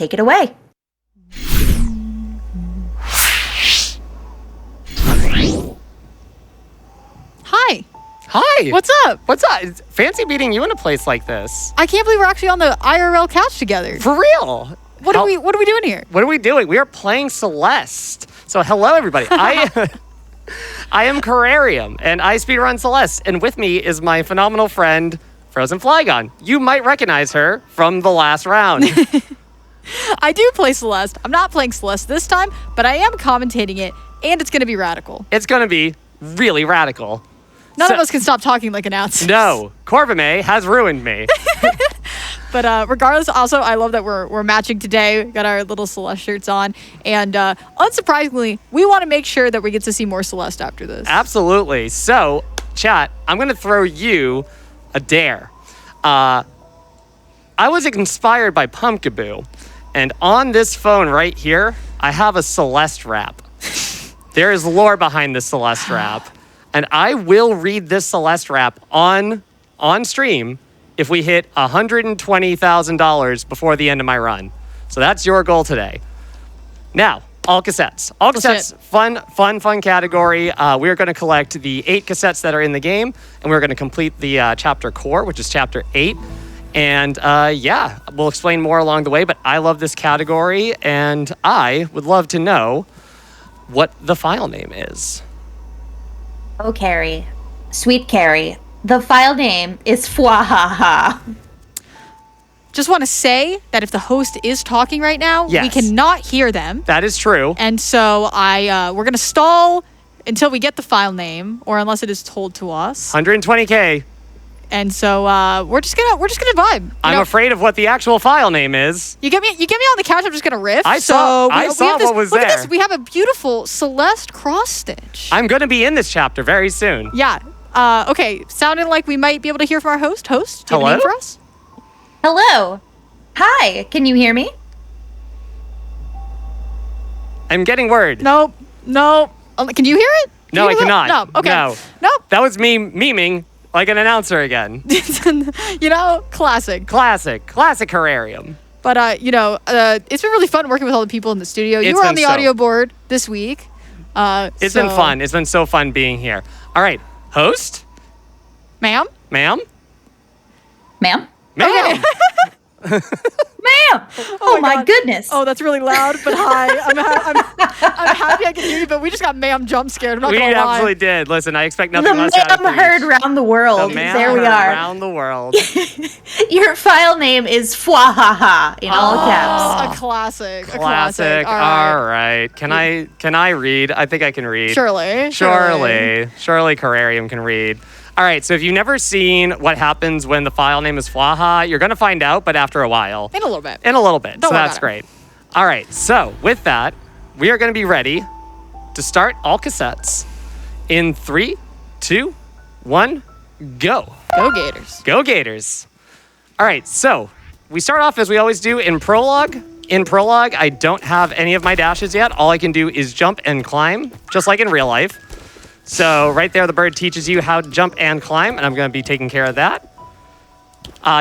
take it away. Hi. Hi. What's up? What's up? It's fancy meeting you in a place like this. I can't believe we're actually on the IRL couch together. For real. What are we doing here? What are we doing? We are playing Celeste. So hello everybody. I am Carrarium and I speedrun Celeste, and with me is my phenomenal friend frozenflygone. You might recognize her from the last round. I do play Celeste. I'm not playing Celeste this time, but I am commentating it, and it's going to be radical. It's going to be really radical. None of us can stop talking like announcers. No, Corvame has ruined me. But regardless, also, I love that we're matching today. We got our little Celeste shirts on. And unsurprisingly, we want to make sure that we get to see more Celeste after this. Absolutely. So, chat, I'm going to throw you a dare. I was inspired by Pumpkaboo. And on this phone right here, I have a Celeste rap. There is lore behind this Celeste rap. And I will read this Celeste rap on stream if we hit $120,000 before the end of my run. So that's your goal today. Now, all cassettes. All cassettes, fun category. We're going to collect the 8 cassettes that are in the game, and we're going to complete the chapter core, which is chapter 8. And yeah, we'll explain more along the way, but I love this category, and I would love to know what the file name is. Oh, Carrie. Sweet Carrie. The file name is Fwahaha. Just want to say that if the host is talking right now, Yes. we cannot hear them. That is true. And so we're going to stall until we get the file name, or unless it is told to us. 120K. And so we're just gonna vibe. I'm afraid of what the actual file name is. You get me on the couch. I'm just gonna riff. I saw what was look there. At this. We have a beautiful Celeste cross stitch. I'm going to be in this chapter very soon. Yeah. Okay. Sounding like we might be able to hear from our host. Host, do you have a name for us? Hello. Hi. Can you hear me? I'm getting word. Nope. Can you hear it? No, I cannot. No. Okay. No. Nope. That was me memeing like an announcer again. Classic. Classic Carrarium. But it's been really fun working with all the people in the studio. You were on the audio board this week. It's been fun. It's been so fun being here. All right, host, ma'am. Ma'am? Okay. Ma'am! Oh my God. goodness. Oh, that's really loud, but hi. I'm happy I can hear you, but we just got ma'am jump scared. I'm not We gonna lie. absolutely did. Listen, I expect nothing The less out of ma'am Threach. heard round the world. The ma'am There we heard are. Around the world. Your file name is Fwahaha in all caps. A classic. Classic. All right. Can I read? I think I can read. Surely. Surely Carrarium can read. All right, so if you've never seen what happens when the file name is Fwaha, you're going to find out, but after a while. In a little bit. In a little bit. Don't So worry that's about great. All right, so with that, we are going to be ready to start all cassettes in 3, 2, 1, go. Go Gators. Go Gators. All right, so we start off as we always do in Prologue. In Prologue, I don't have any of my dashes yet. All I can do is jump and climb, just like in real life. So right there, the bird teaches you how to jump and climb, and I'm going to be taking care of that.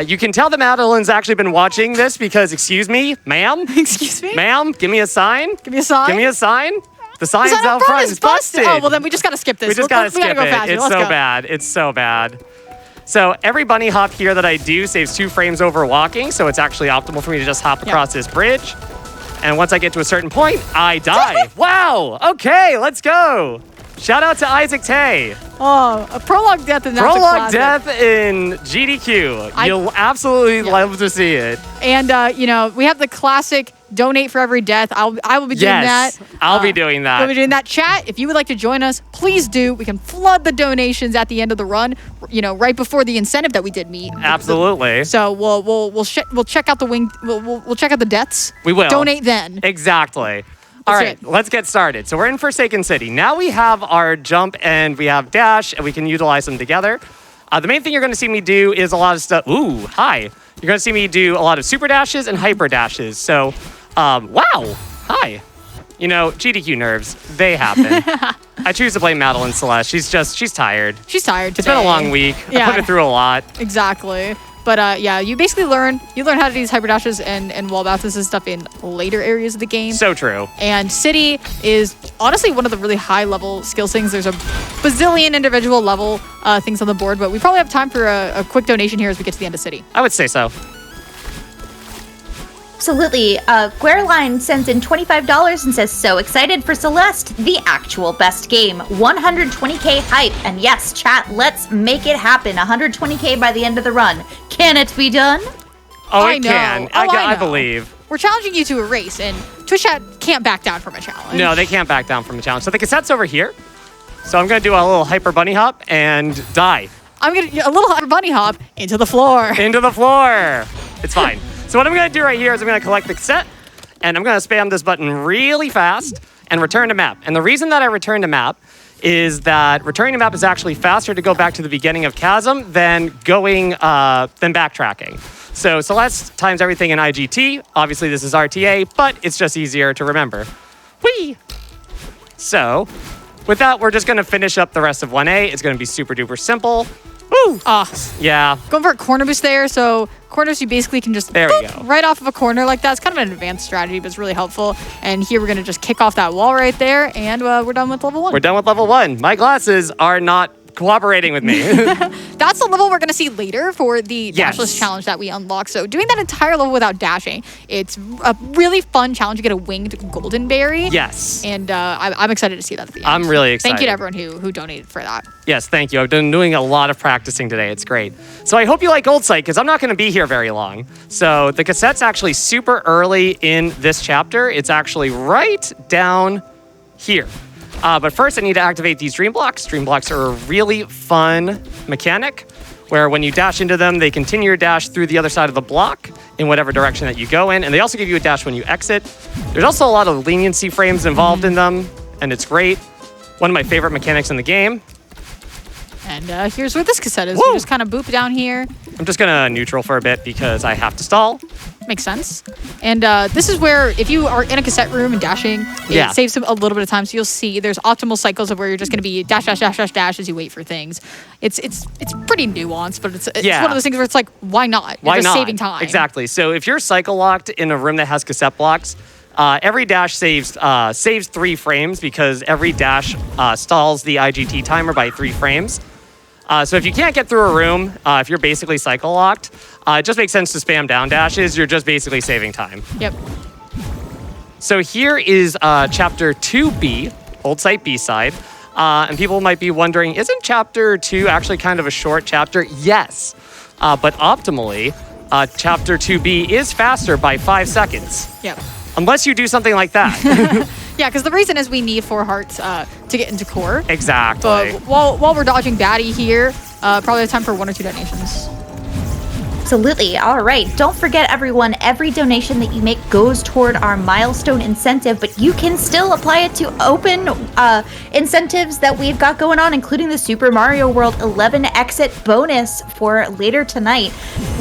You can tell that Madeline's actually been watching this because, excuse me, ma'am? Excuse me? Ma'am, give me a sign. Give me a sign. Give me a sign. The sign's sign out front. It's busted. Oh, well, then we just got to skip this. We just got to skip go it. faster. It's Let's so go. bad. It's so bad. So every bunny hop here that I do saves 2 frames over walking, so it's actually optimal for me to just hop across this bridge. And once I get to a certain point, I die. Wow. Okay, let's go. Shout out to Isaac Tay. Oh, a prologue death in that. Prologue death in GDQ. You'll absolutely love to see it. And we have the classic donate for every death. I will be doing that. I'll be doing that. We'll be doing that. Chat, if you would like to join us, please do. We can flood the donations at the end of the run. Right before the incentive that we did meet. Absolutely. So we'll check out the wing. We'll check out the deaths. We will donate then. Exactly. All right, let's get started. So we're in Forsaken City. Now we have our jump and we have dash, and we can utilize them together. The main thing you're going to see me do is a lot of stuff. Ooh, hi. You're going to see me do a lot of super dashes and hyper dashes. So, wow. Hi. GDQ nerves, they happen. I choose to play Madeline Celeste. She's tired. She's tired today. It's been a long week. Yeah. I put her through a lot. Exactly. But yeah, you basically learn how to do these hyper dashes and wall bounces and stuff in later areas of the game. So true. And City is honestly one of the really high level skills things. There's a bazillion individual level things on the board, but we probably have time for a quick donation here as we get to the end of City. I would say so. Absolutely. Guerline sends in $25 and says, so excited for Celeste, the actual best game. 120k hype. And yes, chat, let's make it happen. 120k by the end of the run. Can it be done? Oh, I it know. can. Oh, I know. believe. We're challenging you to a race, and Twitch chat can't back down from a challenge. No, they can't back down from a challenge. So the cassette's over here. So I'm going to do a little hyper bunny hop and die. I'm going to a little hyper bunny hop into the floor. Into the floor. It's fine. So what I'm going to do right here is I'm going to collect the cassette, and I'm going to spam this button really fast and return to map. And the reason that I return to map is that returning to map is actually faster to go back to the beginning of Chasm than backtracking. So Celeste times everything in IGT. Obviously, this is RTA, but it's just easier to remember. Whee! So with that, we're just going to finish up the rest of 1A. It's going to be super duper simple. Woo! Yeah. Going for a corner boost there. So corners, you basically can just There we go. right off of a corner like that. It's kind of an advanced strategy, but it's really helpful. And here we're going to just kick off that wall right there, and we're done with level 1. We're done with level 1. My glasses are not cooperating with me. That's the level we're going to see later for the Yes. dashless challenge that we unlock. So doing that entire level without dashing, it's a really fun challenge. You get a winged golden berry. Yes. And I'm excited to see that at the end. I'm really excited. Thank you to everyone who donated for that. Yes, thank you. I've been doing a lot of practicing today. It's great. So I hope you like Gold Sight, because I'm not going to be here very long. So the cassette's actually super early in this chapter. It's actually right down here. But first, I need to activate these dream blocks. Dream blocks are a really fun mechanic where when you dash into them, they continue your dash through the other side of the block in whatever direction that you go in. And they also give you a dash when you exit. There's also a lot of leniency frames involved in them, and it's great. One of my favorite mechanics in the game. And here's where this cassette is. Woo! You just kind of boop down here. I'm just going to neutral for a bit because I have to stall. Makes sense. And this is where, if you are in a cassette room and dashing, it saves a little bit of time. So you'll see there's optimal cycles of where you're just going to be dash, dash, dash, dash, dash as you wait for things. It's pretty nuanced, but it's one of those things where it's like, why not? You're Why just not? saving time. Exactly. So if you're cycle locked in a room that has cassette blocks, every dash saves 3 frames because every dash stalls the IGT timer by 3 frames. So if you can't get through a room, if you're basically cycle locked, it just makes sense to spam down dashes. You're just basically saving time. Yep. So here is chapter 2B, Old Site B-side. And people might be wondering, isn't chapter 2 actually kind of a short chapter? Yes. But optimally, chapter 2B is faster by 5 seconds. Yep. Unless you do something like that. Yeah, because the reason is we need 4 hearts to get into core. Exactly. But while we're dodging baddie here, probably have time for 1 or 2 detonations. Absolutely. All right. Don't forget, everyone, every donation that you make goes toward our milestone incentive, but you can still apply it to open incentives that we've got going on, including the Super Mario World 11 exit bonus for later tonight.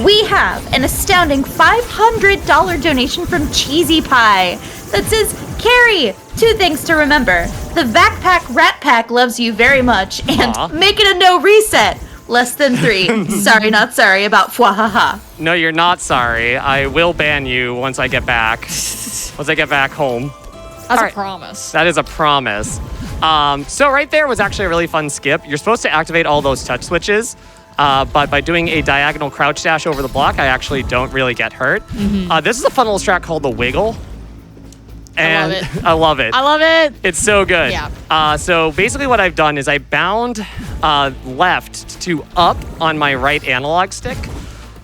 We have an astounding $500 donation from Cheesy Pie that says, Carrie, 2 things to remember. The Backpack Rat Pack loves you very much, and Aw. make it a no reset. Less than 3. Sorry, not sorry about fwahaha. No, you're not sorry. I will ban you once I get back. Once I get back home. That's All a right. promise. That is a promise. So right there was actually a really fun skip. You're supposed to activate all those touch switches, but by doing a diagonal crouch dash over the block, I actually don't really get hurt. This is a fun little strat called the wiggle. And I love it. I love it. It's so good. Yeah. So basically what I've done is I bound left to up on my right analog stick.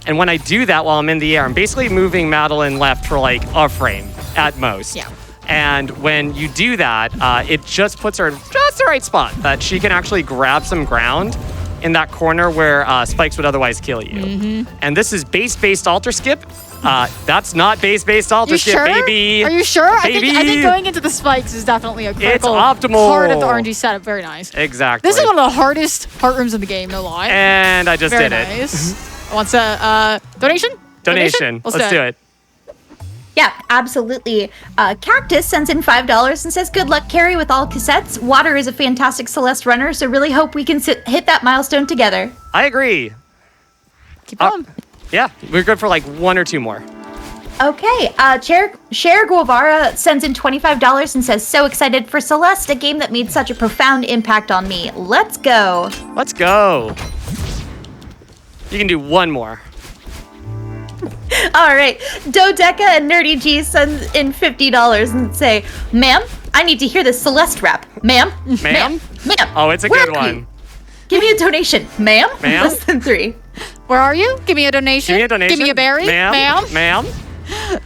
And when I do that while I'm in the air, I'm basically moving Madeline left for like a frame at most. Yeah. And when you do that, it just puts her in just the right spot that she can actually grab some ground in that corner where spikes would otherwise kill you. And this is base-based alter skip. That's not base-based alter You skip, sure? baby. Are you sure? Baby. I think going into the spikes is definitely a critical optimal. part of the RNG setup. Very nice. Exactly. This is one of the hardest heart rooms in the game, no lie. And I just Very did it. nice. Wants a donation? Donation. Let's do it. Yeah, absolutely. Cactus sends in $5 and says, good luck, Carrie, with all cassettes. Water is a fantastic Celeste runner, so really hope we can hit that milestone together. I agree. Keep going. Yeah, we're good for like 1 or 2 more. Okay, Cher Guevara sends in $25 and says, so excited for Celeste, a game that made such a profound impact on me. Let's go. Let's go. You can do 1 more. All right, Dodeca and Nerdy G send in $50 and say, ma'am, I need to hear this Celeste rap. Ma'am? Ma'am? Ma'am. Oh, it's a where good are one. you? Give me a donation. Ma'am? Ma'am? Less than 3. Where are you? Give me a donation. Give me a donation. Give me a berry. Ma'am? Ma'am?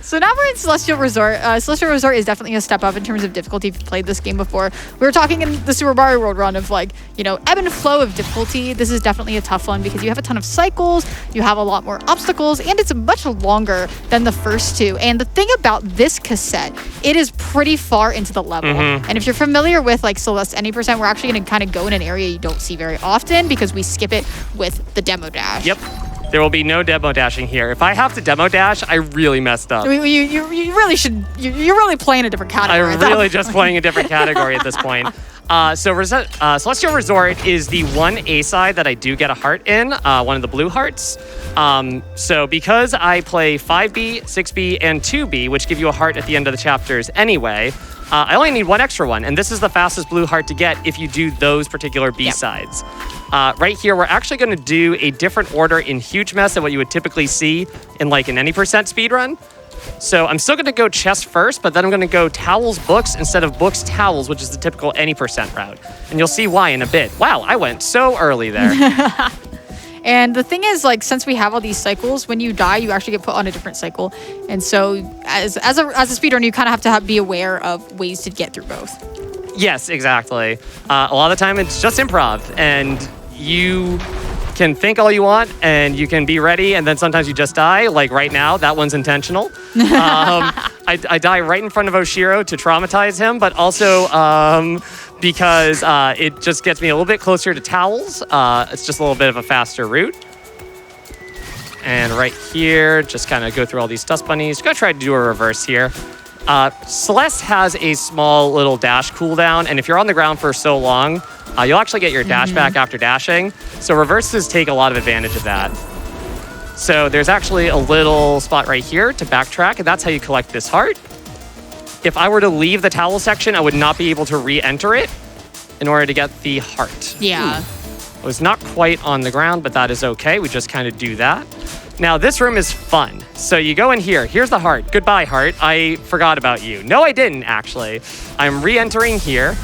So now we're in Celestial Resort. Celestial Resort is definitely a step up in terms of difficulty if you've played this game before. We were talking in the Super Mario World run of like, ebb and flow of difficulty. This is definitely a tough one because you have a ton of cycles, you have a lot more obstacles, and it's much longer than the first 2. And the thing about this cassette, it is pretty far into the level. And if you're familiar with like Celeste Any Percent, we're actually going to kind of go in an area you don't see very often because we skip it with the demo dash. Yep. There will be no demo dashing here. If I have to demo dash, I really messed up. You really should. You're really playing a different category. I'm really just playing a different category at this point. Celestial Resort is the one A side that I do get a heart in, one of the blue hearts. So because I play 5B, 6B, and 2B, which give you a heart at the end of the chapters anyway, I only need 1 extra one, and this is the fastest blue heart to get if you do those particular B-sides. Right here, we're actually going to do a different order in Huge Mess than what you would typically see in like an Any Percent speedrun. So I'm still going to go chest first, but then I'm going to go towels, books instead of books, towels, which is the typical Any Percent route. And you'll see why in a bit. Wow, I went so early there. And the thing is, like, since we have all these cycles, when you die, you actually get put on a different cycle. And so as a speedrunner, you kind of have to be aware of ways to get through both. Yes, exactly. A lot of the time, it's just improv. And you can think all you want and you can be ready, and then sometimes you just die. Like right now, that one's intentional. I die right in front of Oshiro to traumatize him, but also because it just gets me a little bit closer to towels. It's just a little bit of a faster route. And right here, just kind of go through all these dust bunnies. Gonna try to do a reverse here. Celeste has a small little dash cooldown, and if you're on the ground for so long, you'll actually get your dash back after dashing. So reverses take a lot of advantage of that. So there's actually a little spot right here to backtrack, and that's how you collect this heart. If I were to leave the towel section, I would not be able to re-enter it in order to get the heart. Yeah. I was not quite on the ground, but that is okay. We just kind of do that. Now, this room is fun. So you go in here. Here's the heart. Goodbye, heart. I forgot about you. No, I didn't, actually. I'm re-entering here.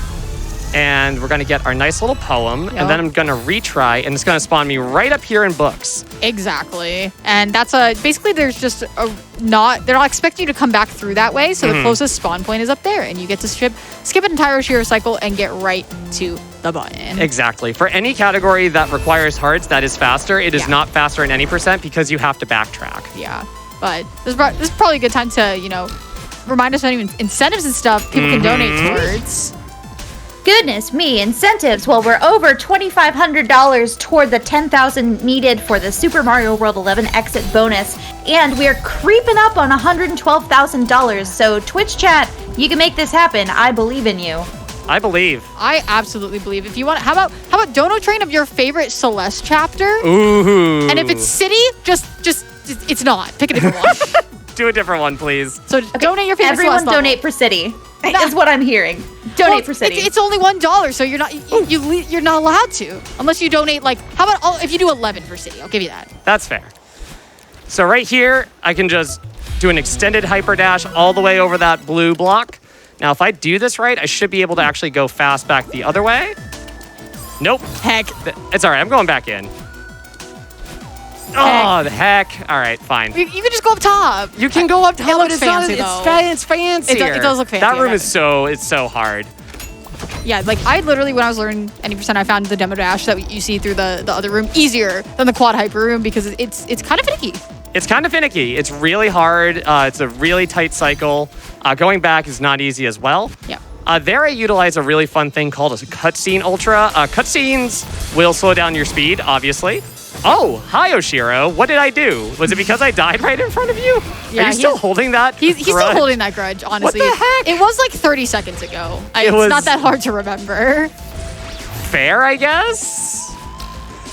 And we're going to get our nice little poem. Yep. And then I'm going to retry. And it's going to spawn me right up here in books. Exactly. And that's basically there's just they're not expecting you to come back through that way. So the closest spawn point is up there. And you get to skip an entire Oshiro cycle and get right to the button. Exactly. For any category that requires hearts that is faster, it is not faster in any percent because you have to backtrack. Yeah. But this is probably a good time to, remind us of any incentives and stuff people can donate towards. Goodness me, incentives. Well, we're over $2,500 toward the $10,000 needed for the Super Mario World 11 exit bonus, and we're creeping up on $112,000. So Twitch chat, you can make this happen. I believe in you. I believe. I absolutely believe. If you want, how about Dono Train of your favorite Celeste chapter? Ooh. And if it's City, just it's not. Pick a different one. Do a different one, please. So donate your favorite Everyone Celeste donate for City. That's what I'm hearing. Donate for City. It's only $1, so you're not allowed to unless you donate. Like, how about if you do 11 for City? I'll give you that. That's fair. So right here, I can just do an extended hyper dash all the way over that blue block. Now, if I do this right, I should be able to actually go fast back the other way. Nope. Heck. It's all right. I'm going back in. Oh, the heck. All right, fine. You can just go up top. You can go up top. It looks fancy, though. It's fancy. It does look fancy. That room is so hard. Yeah, like I literally, when I was learning any percent, I found the demo dash that you see through the other room easier than the quad hyper room because it's kind of finicky. It's kind of finicky. It's really hard. It's a really tight cycle. Going back is not easy as well. Yeah. There I utilize a really fun thing called a cutscene ultra. Cutscenes will slow down your speed, obviously. Oh, hi, Oshiro. What did I do? Was it because I died right in front of you? Yeah, Are you still holding that He's still holding that grudge, honestly. What the heck? It was like 30 seconds ago. It's not that hard to remember. Fair, I guess?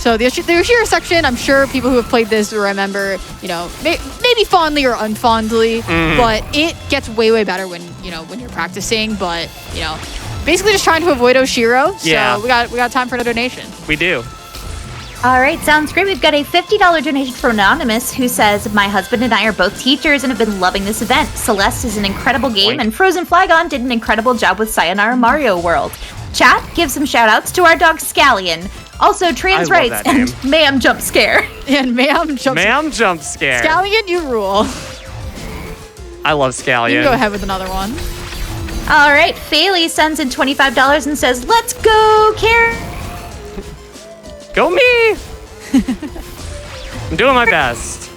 So the Oshira section, I'm sure people who have played this will remember, maybe fondly or unfondly, but it gets way, way better when you're practicing. But, basically just trying to avoid Oshiro. Yeah. So we got time for a donation. We do. All right, sounds great. We've got a $50 donation from Anonymous who says, my husband and I are both teachers and have been loving this event. Celeste is an incredible game, and Frozenflygone did an incredible job with Sayonara Mario World. Chat, give some shout-outs to our dog Scallion. Also, trans rights and ma'am jump scare. And ma'am jump scare. Scallion, you rule. I love Scallion. You can go ahead with another one. All right, Faley sends in $25 and says, let's go, Karen. Go me! I'm doing my best.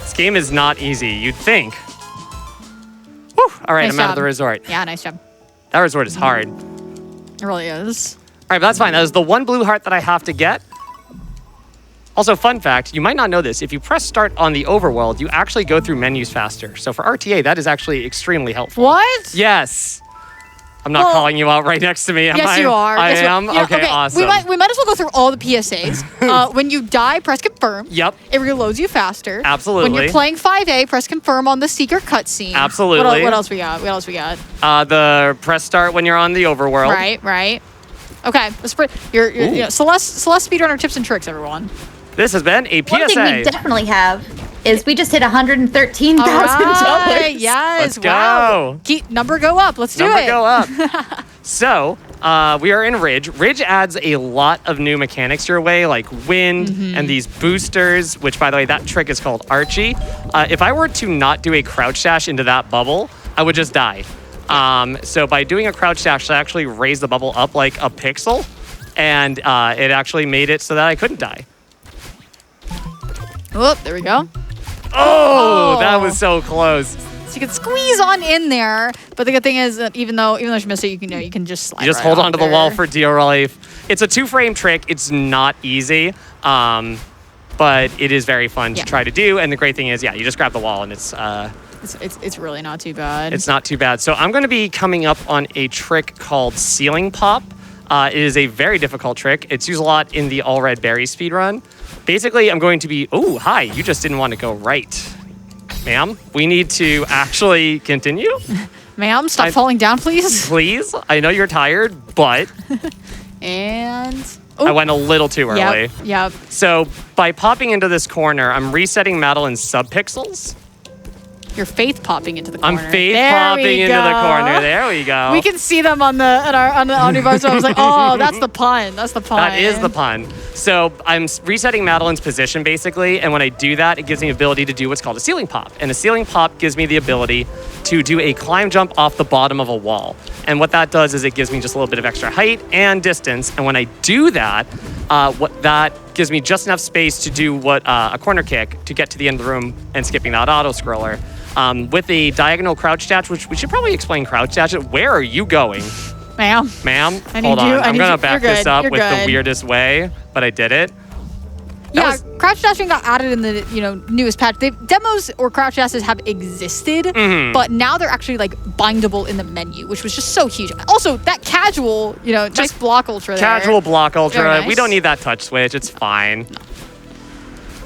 This game is not easy, you'd think. Whew. All right, Nice I'm out of job. the resort. Yeah, nice job. That resort is hard. It really is. All right, but that's fine. That is the one blue heart that I have to get. Also, fun fact, you might not know this. If you press start on the overworld, you actually go through menus faster. So for RTA, that is actually extremely helpful. What? Yes. I'm not calling you out right next to me, am I? Yes, you are. I am? Okay, awesome. We might as well go through all the PSAs. When you die, press confirm. Yep. It reloads you faster. Absolutely. When you're playing 5A, press confirm on the secret cutscene. Absolutely. What else we got? The press start when you're on the overworld. Right. Okay, Celeste speedrunner tips and tricks, everyone. This has been a PSA. One thing we definitely have is we just hit $113,000. Right, yes, Let's wow. go. Number go up. Let's do it. Number go up. So, we are in Ridge. Ridge adds a lot of new mechanics your way, like wind and these boosters, which, by the way, that trick is called Archie. If I were to not do a crouch dash into that bubble, I would just die. So by doing a crouch dash, I actually raised the bubble up like a pixel, and it actually made it so that I couldn't die. Oh, there we go. Oh, that was so close. So you can squeeze on in there, but the good thing is that even though she missed it, you can just slide. You just hold onto the wall for dear life. It's a 2-frame trick. It's not easy, but it is very fun to try to do. And the great thing is, you just grab the wall, and it's really not too bad. It's not too bad. So I'm going to be coming up on a trick called Ceiling Pop. It is a very difficult trick. It's used a lot in the All Red Berry speedrun. Basically, I'm going to be... Oh, hi. You just didn't want to go right. Ma'am, we need to actually continue. Ma'am, stop falling down, please. Please. I know you're tired, but... And... I went a little too early. Yep. So by popping into this corner, I'm resetting Madeline's subpixels. You're faith popping into the corner. I'm faith popping into the corner. There we go. We can see them on the omnibar. So I was like, oh, that's the pun. That's the pun. That is the pun. So I'm resetting Madeline's position basically, and when I do that, it gives me the ability to do what's called a ceiling pop. And a ceiling pop gives me the ability to do a climb jump off the bottom of a wall. And what that does is it gives me just a little bit of extra height and distance. And when I do that, what that gives me just enough space to do what a corner kick to get to the end of the room and skipping that auto scroller. With a diagonal crouch dash, which we should probably explain crouch dash. Where are you going? Ma'am, hold on. I'm going to back this up with the weirdest way, but I did it. Crouch dashing got added in the newest patch. Demos or crouch dashes have existed, but now they're actually like bindable in the menu, which was just so huge. Also, that casual, nice block ultra there. Casual block ultra. Nice. We don't need that touch switch. It's fine. No.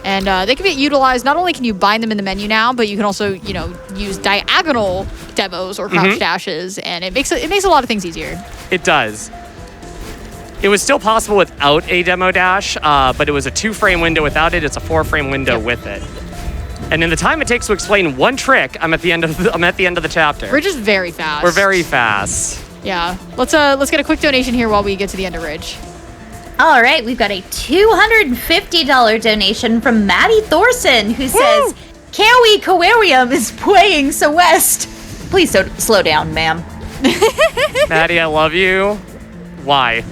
And they can be utilized. Not only can you bind them in the menu now, but you can also, use diagonal demos or crouch dashes, and it makes a lot of things easier. It does. It was still possible without a demo dash, but it was a 2-frame window without it. It's a 4-frame window with it. And in the time it takes to explain one trick, I'm at the end of the chapter. We're just very fast. We're very fast. Yeah. Let's get a quick donation here while we get to the end of Ridge. All right, we've got a $250 donation from Maddie Thorson, who says, Kawi Carrarium is playing Celeste. Please slow down, ma'am. Maddie, I love you. Why?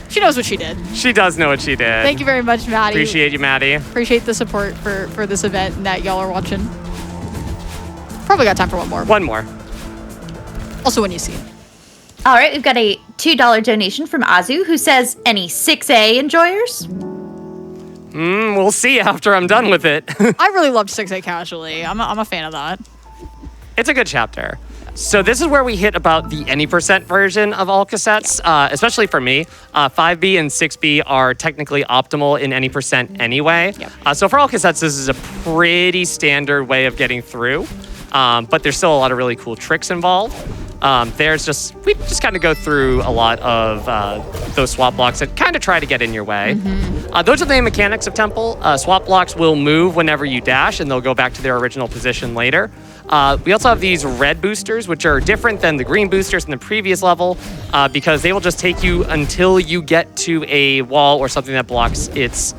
She knows what she did. She does know what she did. Thank you very much, Maddie. Appreciate you, Maddie. Appreciate the support for this event and that y'all are watching. Probably got time for one more. One more. Also when you see it. All right, we've got a $2 donation from Azu, who says, any 6A enjoyers? We'll see after I'm done with it. I really loved 6A casually. I'm a fan of that. It's a good chapter. So this is where we hit about the any percent version of all cassettes, especially for me. 5B and 6B are technically optimal in any percent anyway. Yep. So for all cassettes, this is a pretty standard way of getting through. But there's still a lot of really cool tricks involved. We just kind of go through a lot of those swap blocks that kind of try to get in your way. Those are the main mechanics of Temple. Swap blocks will move whenever you dash, and they'll go back to their original position later. We also have these red boosters, which are different than the green boosters in the previous level, because they will just take you until you get to a wall or something that blocks its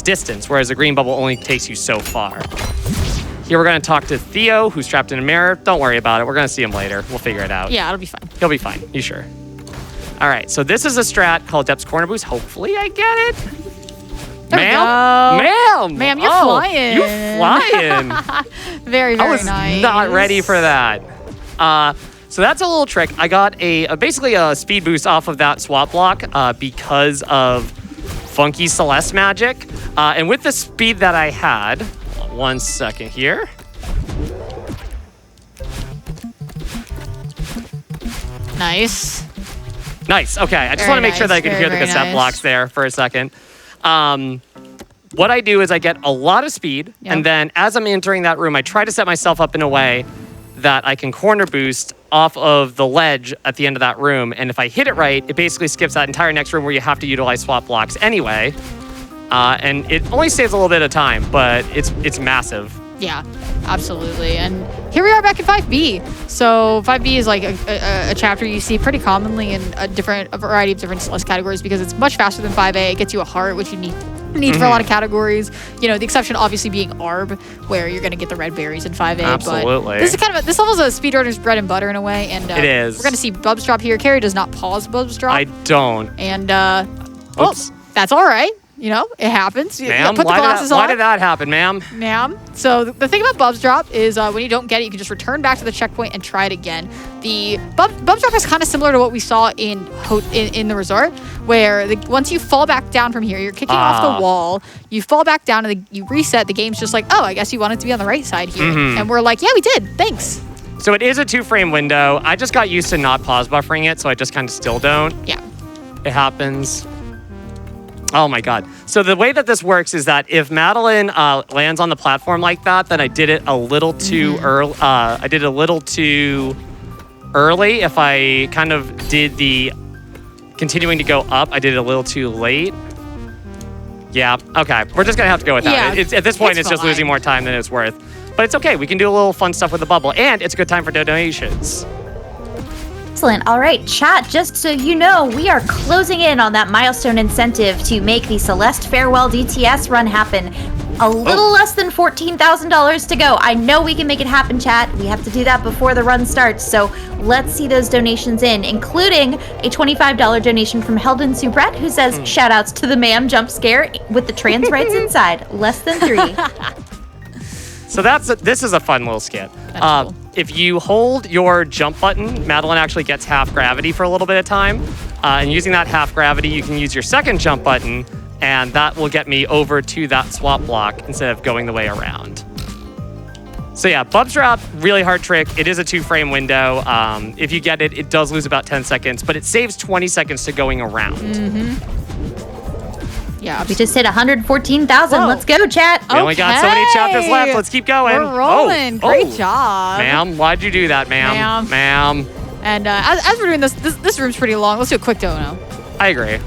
distance, whereas the green bubble only takes you so far. Here we're going to talk to Theo, who's trapped in a mirror. Don't worry about it. We're going to see him later. We'll figure it out. Yeah, it'll be fine. He'll be fine. You sure? All right, so this is a strat called Depth's Corner Boost. Hopefully I get it. Ma'am! Ma'am, you're flying. You're flying. Very, very nice. I was not ready for that. So that's a little trick. I got basically a speed boost off of that swap block because of funky Celeste magic. And with the speed that I had, 1 second here. Nice. Nice. Okay. I just want to make sure that I could hear the cassette blocks there for a second. What I do is I get a lot of speed, and then as I'm entering that room, I try to set myself up in a way that I can corner boost off of the ledge at the end of that room. And if I hit it right, it basically skips that entire next room where you have to utilize swap blocks anyway. And it only saves a little bit of time, but it's massive. Yeah, absolutely. And here we are back in 5B. So 5B is like a chapter you see pretty commonly in a variety of different Celeste categories because it's much faster than 5A. It gets you a heart, which you need for a lot of categories. You know, the exception obviously being ARB, where you're going to get the red berries in 5A. Absolutely. But this level's a speedrunner's bread and butter in a way. And it is. We're going to see Bubs drop here. Carrie does not pause Bubs drop. I don't. And, that's all right. You know, it happens. Ma'am, put the glasses on. Why did that happen, ma'am? Ma'am. So the thing about Bubs Drop is when you don't get it, you can just return back to the checkpoint and try it again. The Bubs Drop is kind of similar to what we saw in the resort, where once you fall back down from here, you're kicking off the wall, you fall back down, and you reset. The game's just like, oh, I guess you wanted to be on the right side here. And we're like, yeah, we did. Thanks. So it is a 2-frame window. I just got used to not pause buffering it, so I just kind of still don't. Yeah. It happens. Oh my God. So the way that this works is that if Madeline lands on the platform like that, then I did it a little too early. I did it a little too early. If I kind of did the continuing to go up, I did it a little too late. Yeah. Okay. We're just going to have to go with that. Yeah, at this point, it's just losing more time than it's worth. But it's okay. We can do a little fun stuff with the bubble. And it's a good time for donations. Excellent. All right, chat, just so you know, we are closing in on that milestone incentive to make the Celeste Farewell DTS run happen. A little less than $14,000 to go. I know we can make it happen, chat. We have to do that before the run starts. So let's see those donations in, including a $25 donation from Heldon Subret, who says, shout outs to the ma'am jump scare with the trans rights inside. Less than 3. So this is a fun little skit. That's cool. If you hold your jump button, Madeline actually gets half gravity for a little bit of time. And using that half gravity, you can use your second jump button, and that will get me over to that swap block instead of going the way around. So yeah, Bubs Drop, really hard trick. It is a 2-frame window. If you get it, it does lose about 10 seconds, but it saves 20 seconds to going around. Yeah, we just hit 114,000. Let's go, chat. We only got so many chapters left. Let's keep going. We're rolling. Great job. Ma'am, why'd you do that, ma'am? Ma'am. And as we're doing this room's pretty long. Let's do a quick dono. I agree.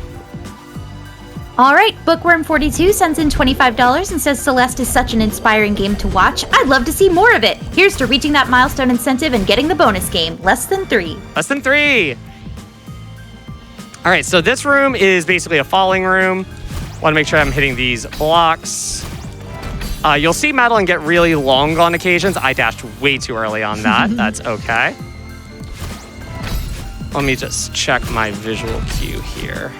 All right, Bookworm42 sends in $25 and says Celeste is such an inspiring game to watch. I'd love to see more of it. Here's to reaching that milestone incentive and getting the bonus game. Less than 3. Less than 3. All right, so this room is basically a falling room. Want to make sure I'm hitting these blocks. You'll see Madeline get really long on occasions. I dashed way too early on that. That's okay. Let me just check my visual cue here.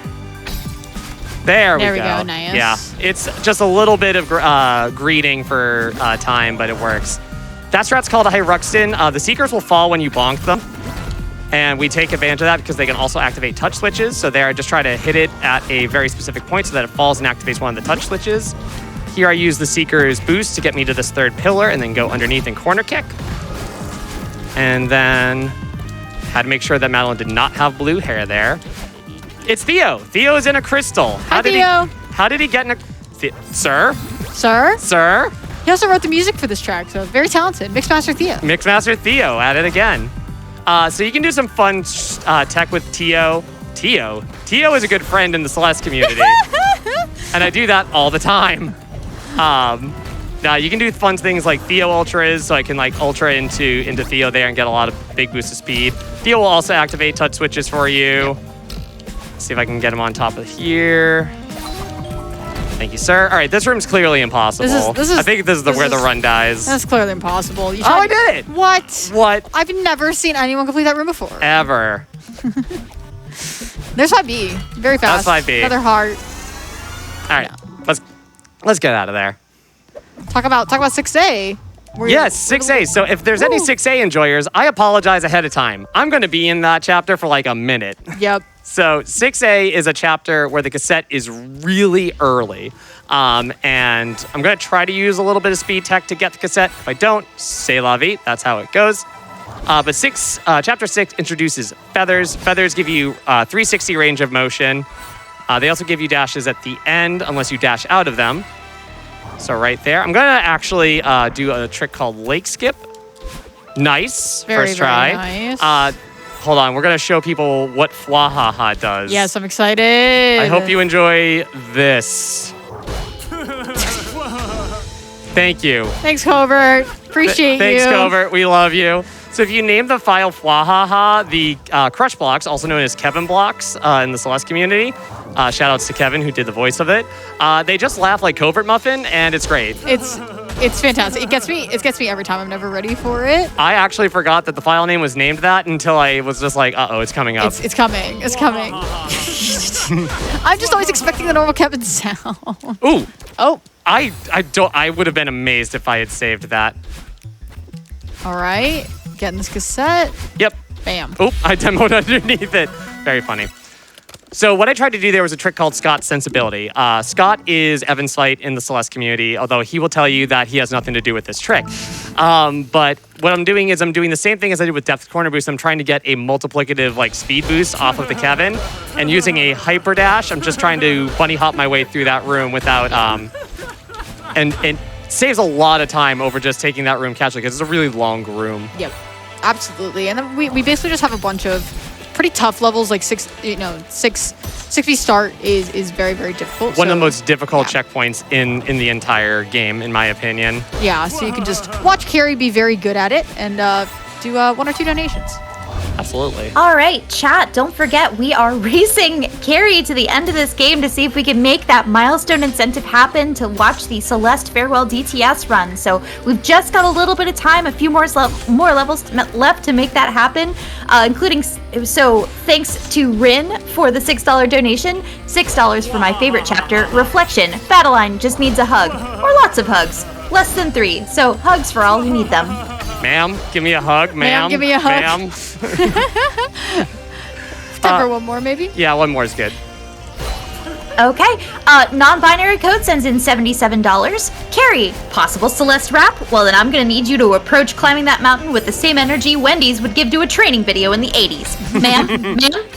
There we go. Nice. Yeah, it's just a little bit of greeting for time, but it works. That strat's called a High Ruxton. The Seekers will fall when you bonk them. And we take advantage of that because they can also activate touch switches. So there, I just try to hit it at a very specific point so that it falls and activates one of the touch switches. Here I use the Seeker's boost to get me to this third pillar and then go underneath and corner kick. And then had to make sure that Madeline did not have blue hair there. It's Theo. Theo is in a crystal. Hi, Theo. How did he get in a... Sir? Sir? Sir? He also wrote the music for this track, so very talented. Mixmaster Theo. Mixmaster Theo at it again. So you can do some fun tech with Theo. Theo is a good friend in the Celeste community. And I do that all the time. Now you can do fun things like Theo Ultras, so I can like Ultra into Theo there and get a lot of big boost of speed. Theo will also activate touch switches for you. Let's see if I can get him on top of here. Thank you, sir. All right, this room's clearly impossible. I think this is where the run dies. That's clearly impossible. I did it! What? What? I've never seen anyone complete that room before. Ever. There's 5B. Very fast. That's 5B. Another heart. All right, let's get out of there. Talk about 6A. Yes, 6A. So if there's any 6A enjoyers, I apologize ahead of time. I'm going to be in that chapter for like a minute. Yep. So 6A is a chapter where the cassette is really early. And I'm going to try to use a little bit of speed tech to get the cassette. If I don't, c'est la vie. That's how it goes. But chapter 6 introduces feathers. Feathers give you 360 range of motion. They also give you dashes at the end unless you dash out of them. So right there. I'm going to actually do a trick called Lake Skip. Nice. First try. Very nice. Hold on. We're going to show people what Fwahaha does. Yes, I'm excited. I hope you enjoy this. Thank you. Thanks, Covert. Appreciate you. Thanks, Covert. We love you. So if you name the file Fwahaha, the crush blocks, also known as Kevin blocks in the Celeste community, shout outs to Kevin who did the voice of it, they just laugh like Covert Muffin, and it's great. It's fantastic. It gets me every time. I'm never ready for it. I actually forgot that the file name was named that until I was just like, uh-oh, it's coming up. It's coming. It's coming. I'm just always expecting the normal Kevin sound. Ooh. Oh. I would have been amazed if I had saved that. All right. Getting this cassette. Yep. Bam. Oop, I demoed underneath it. Very funny. So what I tried to do there was a trick called Scott's Sensibility. Scott is Evan's fight in the Celeste community, although he will tell you that he has nothing to do with this trick. But what I'm doing is I'm doing the same thing as I did with Depth Corner Boost. I'm trying to get a multiplicative like speed boost off of the Kevin, and using a hyper dash, I'm just trying to bunny hop my way through that room without and it saves a lot of time over just taking that room casually because it's a really long room. Yep, absolutely. And then we basically just have a bunch of pretty tough levels, like 6B start is very, very difficult. One of the most difficult checkpoints in the entire game, in my opinion. Yeah, so you can just watch Carrie be very good at it and do 1 or 2 donations. Absolutely. All right, chat, don't forget we are racing Carrie to the end of this game to see if we can make that milestone incentive happen to watch the Celeste Farewell DTS run. So we've just got a little bit of time, a few more levels left to make that happen, including, so thanks to Rin for the $6 donation, $6 for my favorite chapter, Reflection. Battleline just needs a hug, or lots of hugs, less than 3, so hugs for all who need them. Ma'am, give me a hug, ma'am. Give me a hug. Ma'am. Time for one more, maybe? Yeah, one more is good. Okay, non-binary code sends in $77. Carrie, possible Celeste rap? Well, then I'm gonna need you to approach climbing that mountain with the same energy Wendy's would give to a training video in the 80s. Ma'am?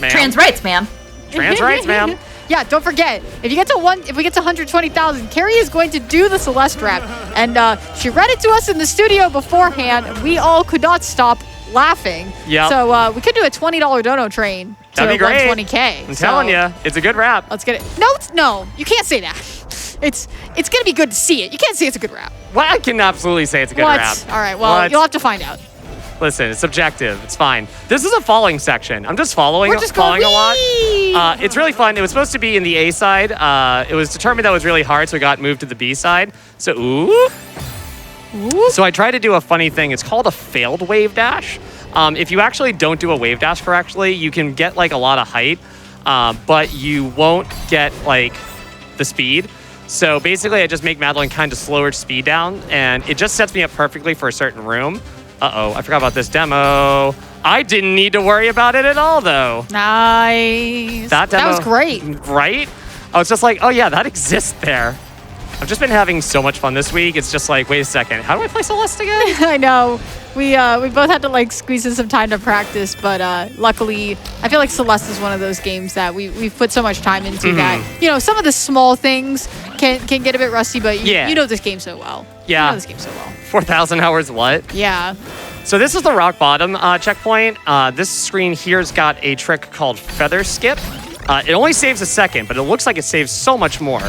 Trans rights, ma'am. Trans rights, ma'am. Yeah, don't forget, if we get to 120,000, Carrie is going to do the Celeste rap. And she read it to us in the studio beforehand, and we all could not stop laughing. Yeah. So we could do a $20 dono train to That'd be great. 120K. I'm telling you, it's a good rap. Let's get it. No, you can't say that. It's gonna be good to see it. You can't say it's a good rap. Well, I can absolutely say it's a good rap. All right, well, you'll have to find out. Listen, it's subjective. It's fine. This is a falling section. I'm just falling a lot. It's really fun. It was supposed to be in the A side. It was determined that was really hard, so it got moved to the B side. So, ooh. So I tried to do a funny thing. It's called a failed wave dash. If you actually don't do a wave dash correctly, you can get like a lot of height, but you won't get like the speed. So basically, I just make Madeline kind of slow her speed down, and it just sets me up perfectly for a certain room. Uh-oh, I forgot about this demo. I didn't need to worry about it at all, though. Nice. That demo was great. Right? I was just like, oh yeah, that exists there. I've just been having so much fun this week. It's just like, wait a second, how do I play Celeste again? I know. We both had to like squeeze in some time to practice, but luckily, I feel like Celeste is one of those games that we've put so much time into that, you know, some of the small things can get a bit rusty, but you know this game so well. Yeah. You know this game so well. 4,000 hours what? Yeah. So this is the rock bottom checkpoint. This screen here's got a trick called feather skip. It only saves a second, but it looks like it saves so much more.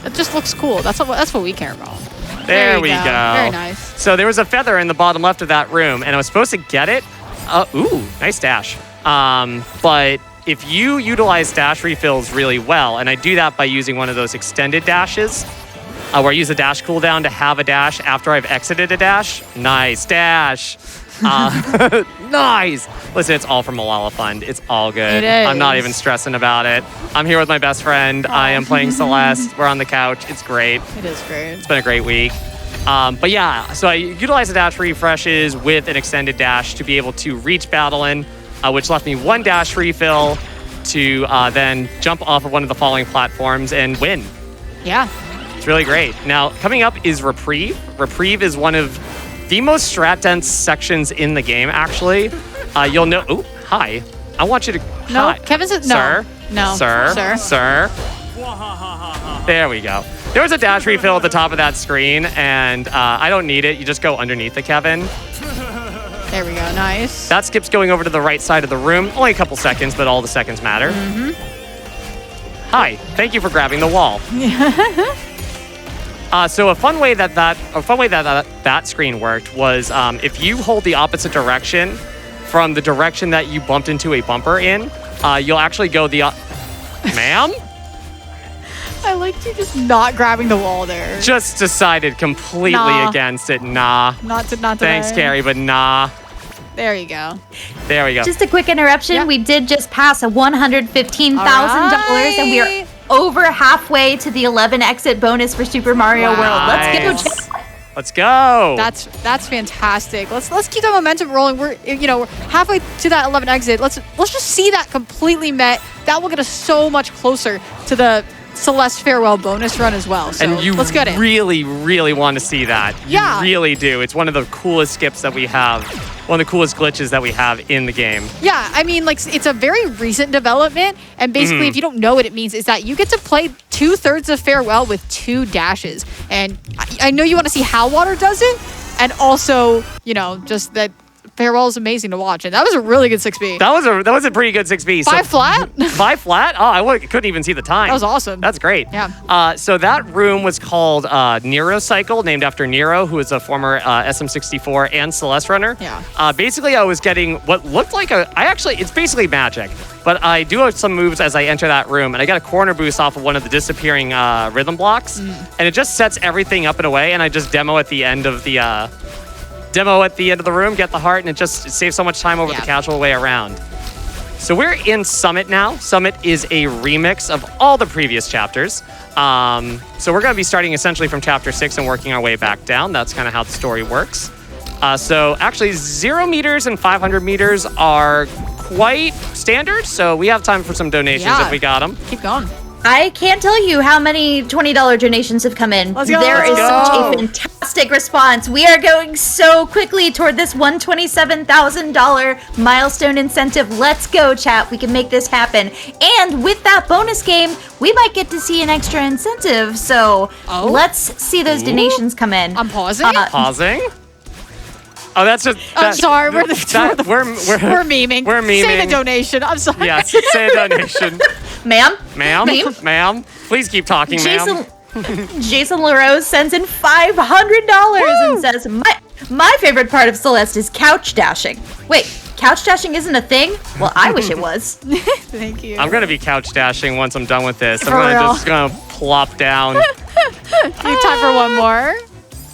It just looks cool. That's what we care about. There we go. Very nice. So there was a feather in the bottom left of that room, and I was supposed to get it. Ooh, nice dash. But if you utilize dash refills really well, and I do that by using one of those extended dashes, where I use a dash cooldown to have a dash after I've exited a dash. Nice dash. Nice. Listen, it's all from Malala Fund. It's all good. It is. I'm not even stressing about it. I'm here with my best friend. I am playing Celeste. We're on the couch. It's great. It is great. It's been a great week. But yeah, so I utilize the dash refreshes with an extended dash to be able to reach Battlein, which left me one dash refill to then jump off of one of the falling platforms and win. Yeah. It's really great. Now, coming up is Reprieve. Reprieve is one of the most strat-dense sections in the game, actually. You'll know... Oh, hi. I want you to... No, hi. Kevin said no. Sir? No. Sir? Sir? There we go. There was a dash refill at the top of that screen, and I don't need it. You just go underneath it, Kevin. There we go. Nice. That skips going over to the right side of the room. Only a couple seconds, but all the seconds matter. Hi. Thank you for grabbing the wall. So a fun way that screen worked was if you hold the opposite direction from the direction that you bumped into a bumper in, you'll actually go the... Ma'am? I liked you just not grabbing the wall there. Just decided completely against it. Nah. Not today. Thanks, Carrie, but nah. There you go. There we go. Just a quick interruption. Yeah. We did just pass a $115,000, and we are over halfway to the 11 exit bonus for Super Mario World. Let's go, Nice. Let's go. That's fantastic. Let's keep that momentum rolling. We're halfway to that 11 exit. Let's just see that completely met. That will get us so much closer to the Celeste farewell bonus run as well. So and you let's get it. really, really want to see that. Yeah. You really do. It's one of the coolest skips that we have. One of the coolest glitches that we have in the game. Yeah, I mean, like, it's a very recent development, and basically, if you don't know what it means, is that you get to play 2/3 of Farewell with 2 dashes. And I know you want to see how Water does it, and also, just that Farewell is amazing to watch. And that was a really good 6B. That was a pretty good 6B. 5 flat? 5 flat? Oh, I couldn't even see the time. That was awesome. That's great. Yeah. So that room was called Nero Cycle, named after Nero, who is a former SM64 and Celeste runner. Yeah. Basically, I was getting what looked like it's basically magic. But I do have some moves as I enter that room, and I got a corner boost off of one of the disappearing rhythm blocks, and it just sets everything up and away, and I just demo at the end of the room, get the heart, and it saves so much time over the casual way around. So we're in Summit now. Summit is a remix of all the previous chapters. So we're going to be starting essentially from chapter 6 and working our way back down. That's kind of how the story works. So actually 0 meters and 500 meters are quite standard. So we have time for some donations if we got them. Keep going. I can't tell you how many $20 donations have come in. Let's go. There is Let's such go. a fantastic response. We are going so quickly toward this $127,000 milestone incentive. Let's go, chat. We can make this happen. And with that bonus game, we might get to see an extra incentive. So let's see those donations come in. I'm pausing. Pausing? Oh, that's just... I'm sorry. We're memeing. We're memeing. Say the donation. I'm sorry. Yes, say a donation. Ma'am? Ma'am? Please keep talking, ma'am. Jason LaRose sends in $500 and says, my favorite part of Celeste is couch dashing. Wait, couch dashing isn't a thing? Well, I wish it was. Thank you. I'm going to be couch dashing once I'm done with this. For I'm real. just going to plop down. You have time for one more?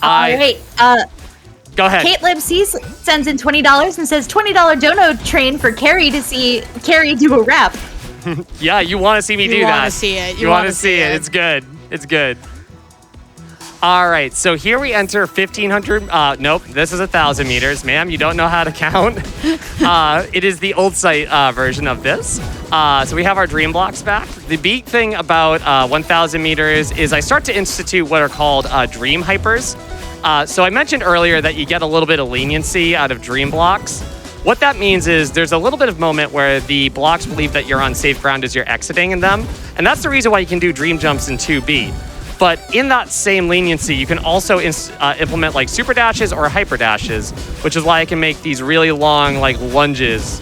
All right. Go ahead. Kate Libsey sends in $20 and says $20 dono train for Carrie to see Carrie do a rap. Yeah, you want to see me do that. You want to see it. You want to see it. It's good. It's good. All right, so here we enter 1,500. Nope, this is 1,000 meters. Ma'am, you don't know how to count. It is the old site version of this. So we have our dream blocks back. The big thing about 1,000 meters is I start to institute what are called dream hypers. So I mentioned earlier that you get a little bit of leniency out of dream blocks. What that means is there's a little bit of moment where the blocks believe that you're on safe ground as you're exiting in them. And that's the reason why you can do dream jumps in 2B. But in that same leniency, you can also implement like super dashes or hyper dashes, which is why I can make these really long like lunges.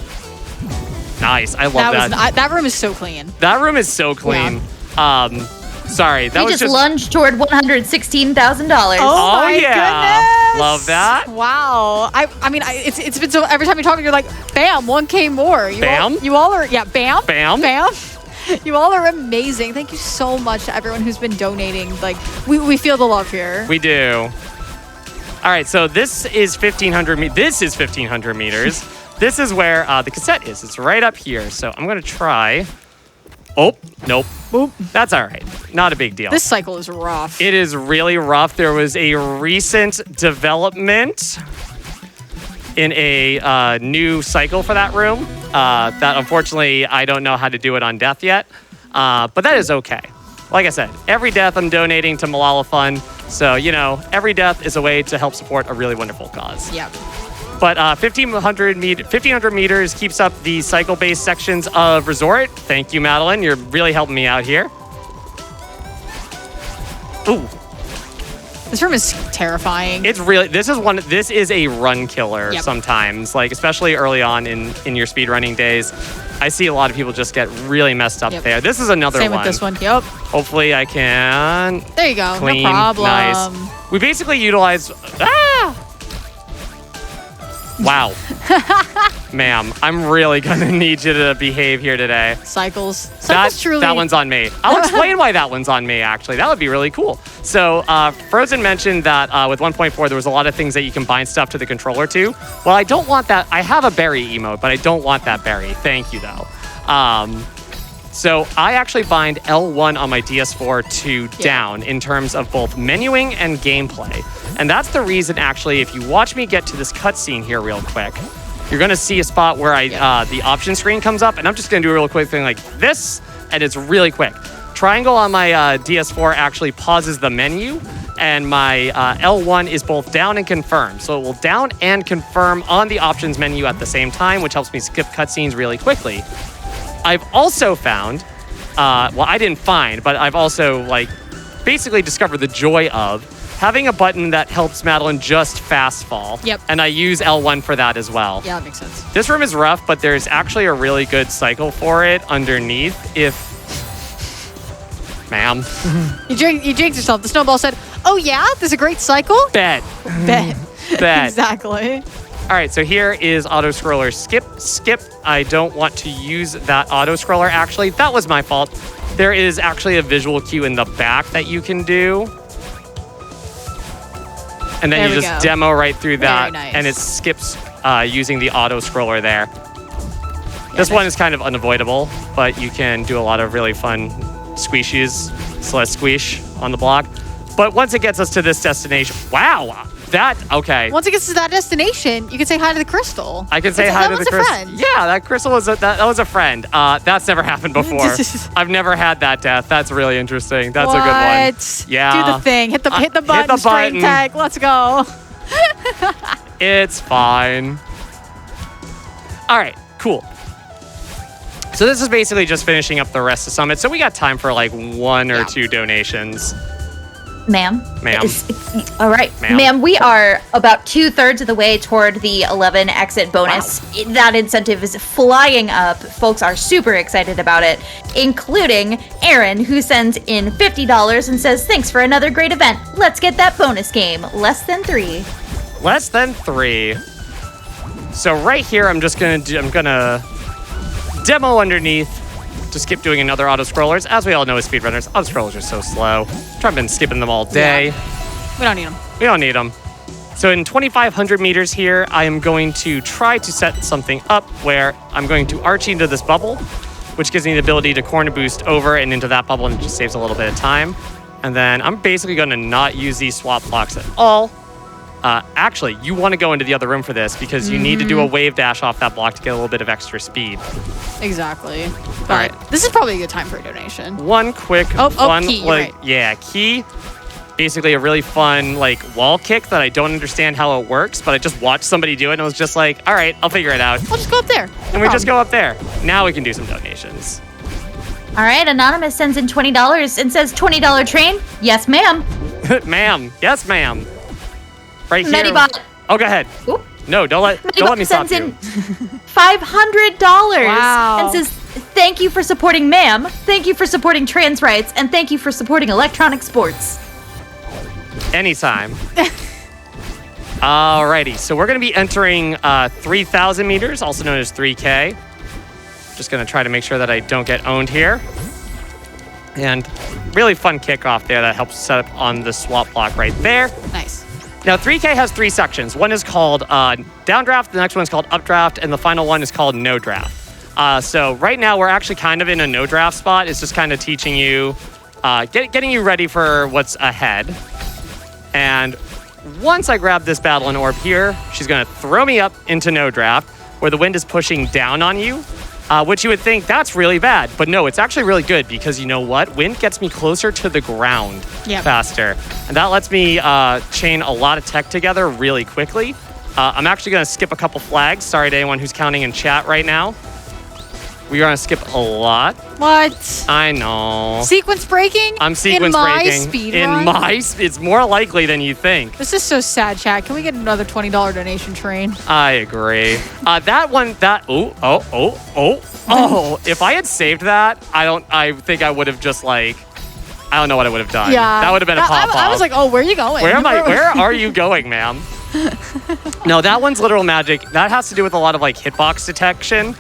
Nice, I love that. That room is so clean. That room is so clean. Yeah. Sorry, that was just lunged toward $116,000. Oh my goodness. Love that. Wow. I mean, it's been so, every time you talk, you're like, bam, 1K more. Bam? You all are, yeah, bam. Bam. Bam. You all are amazing. Thank you so much to everyone who's been donating. Like, we feel the love here. We do. All right, so this is 1,500 This is 1,500 meters. This is where the cassette is. It's right up here. So I'm going to try. Oh, nope. Boop. That's all right. Not a big deal. This cycle is rough. It is really rough. There was a recent development in a new cycle for that room that unfortunately I don't know how to do it on death yet, but that is okay. Like I said, every death I'm donating to Malala Fund, so you know, every death is a way to help support a really wonderful cause. Yeah. But 1,500 meters keeps up the cycle-based sections of Resort. Thank you, Madeline. You're really helping me out here. Ooh. This room is terrifying. It's really, this is a run killer sometimes, like especially early on in your speedrunning days. I see a lot of people just get really messed up there. This is another one. Same with this one, yep. Hopefully I can. There you go, Clean, no problem. Nice. We basically utilize, Wow. Ma'am, I'm really gonna need you to behave here today. Cycles truly. That one's on me. I'll explain why that one's on me, actually. That would be really cool. So, Frozen mentioned that with 1.4, there was a lot of things that you can bind stuff to the controller to. Well, I don't want that. I have a berry emote, but I don't want that berry. Thank you, though. So I actually bind L1 on my DS4 to down in terms of both menuing and gameplay. And that's the reason, actually, if you watch me get to this cutscene here real quick, you're going to see a spot where the option screen comes up, and I'm just going to do a real quick thing like this, and it's really quick. Triangle on my DS4 actually pauses the menu, and my L1 is both down and confirm. So it will down and confirm on the options menu at the same time, which helps me skip cutscenes really quickly. I've also found, well, I didn't find, but I've also basically discovered the joy of having a button that helps Madeline just fast fall. Yep. And I use L1 for that as well. Yeah, that makes sense. This room is rough, but there's actually a really good cycle for it underneath if... Ma'am. You jinxed yourself. The snowball said, oh yeah, there's a great cycle? Bet. Bet. Bet. Exactly. All right, so here is auto-scroller skip. I don't want to use that auto-scroller, actually. That was my fault. There is actually a visual cue in the back that you can do. And then you just demo right through that, nice. And it skips using the auto-scroller there. This one is kind of unavoidable, but you can do a lot of really fun squishies, Celeste squish on the block. But once it gets us to this destination, wow, okay. Once it gets to that destination, you can say hi to the crystal. I can say hi to the crystal. Friend. Yeah, that crystal was that was a friend. That's never happened before. I've never had that death. That's really interesting. That's a good one. Yeah. Do the thing. Hit the button. Straight tag. Let's go. It's fine. All right, cool. So this is basically just finishing up the rest of Summit. So we got time for one or two donations. Ma'am. Ma'am. All right. Ma'am, we are about 2/3 of the way toward the 11 exit bonus. Wow. That incentive is flying up. Folks are super excited about it, including Aaron, who sends in $50 and says, thanks for another great event. Let's get that bonus game. Less than 3. Less than 3. So right here, I'm gonna demo underneath. To skip doing another auto-scrollers. As we all know as speedrunners, auto-scrollers are so slow. I've been skipping them all day. Yeah. We don't need them. We don't need them. So in 2,500 meters here, I am going to try to set something up where I'm going to arch into this bubble, which gives me the ability to corner boost over and into that bubble, and it just saves a little bit of time. And then I'm basically going to not use these swap blocks at all. Actually, you want to go into the other room for this because you need to do a wave dash off that block to get a little bit of extra speed. Exactly. But All right. this is probably a good time for a donation. One quick fun, key, like, right. yeah, key. Basically a really fun, like, wall kick that I don't understand how it works, but I just watched somebody do it and I was just like, all right, I'll figure it out. I'll just go up there. And we just go up there. Now we can do some donations. All right, Anonymous sends in $20 and says, $20 train? Yes, ma'am. Ma'am. Yes, ma'am. Right here. Medibot. Oh, go ahead. Oop. No, don't let me stop sends you. in $500 Wow. and says, thank you for supporting ma'am, thank you for supporting trans rights, and thank you for supporting electronic sports. Anytime. Alrighty, so we're going to be entering 3,000 meters, also known as 3K. Just going to try to make sure that I don't get owned here. And really fun kickoff there that helps set up on the swap block right there. Nice. Now, 3K has 3 sections. One is called downdraft, the next one is called updraft, and the final one is called no draft. So right now, we're actually kind of in a no draft spot. It's just kind of teaching you, getting you ready for what's ahead. And once I grab this battling orb here, she's going to throw me up into no draft, where the wind is pushing down on you, which you would think that's really bad. But no, it's actually really good because you know what? Wind gets me closer to the ground faster. And that lets me chain a lot of tech together really quickly. I'm actually going to skip a couple flags. Sorry to anyone who's counting in chat right now. We are going to skip a lot. What? I know. Sequence breaking? I'm sequence breaking. It's more likely than you think. This is so sad, chat. Can we get another $20 donation train? I agree. If I had saved that, I think I would have just like, I don't know what I would have done. Yeah. That would have been a pop-off. I was like, oh, where are you going? Where are you going, ma'am? No, that one's literal magic. That has to do with a lot of like hitbox detection.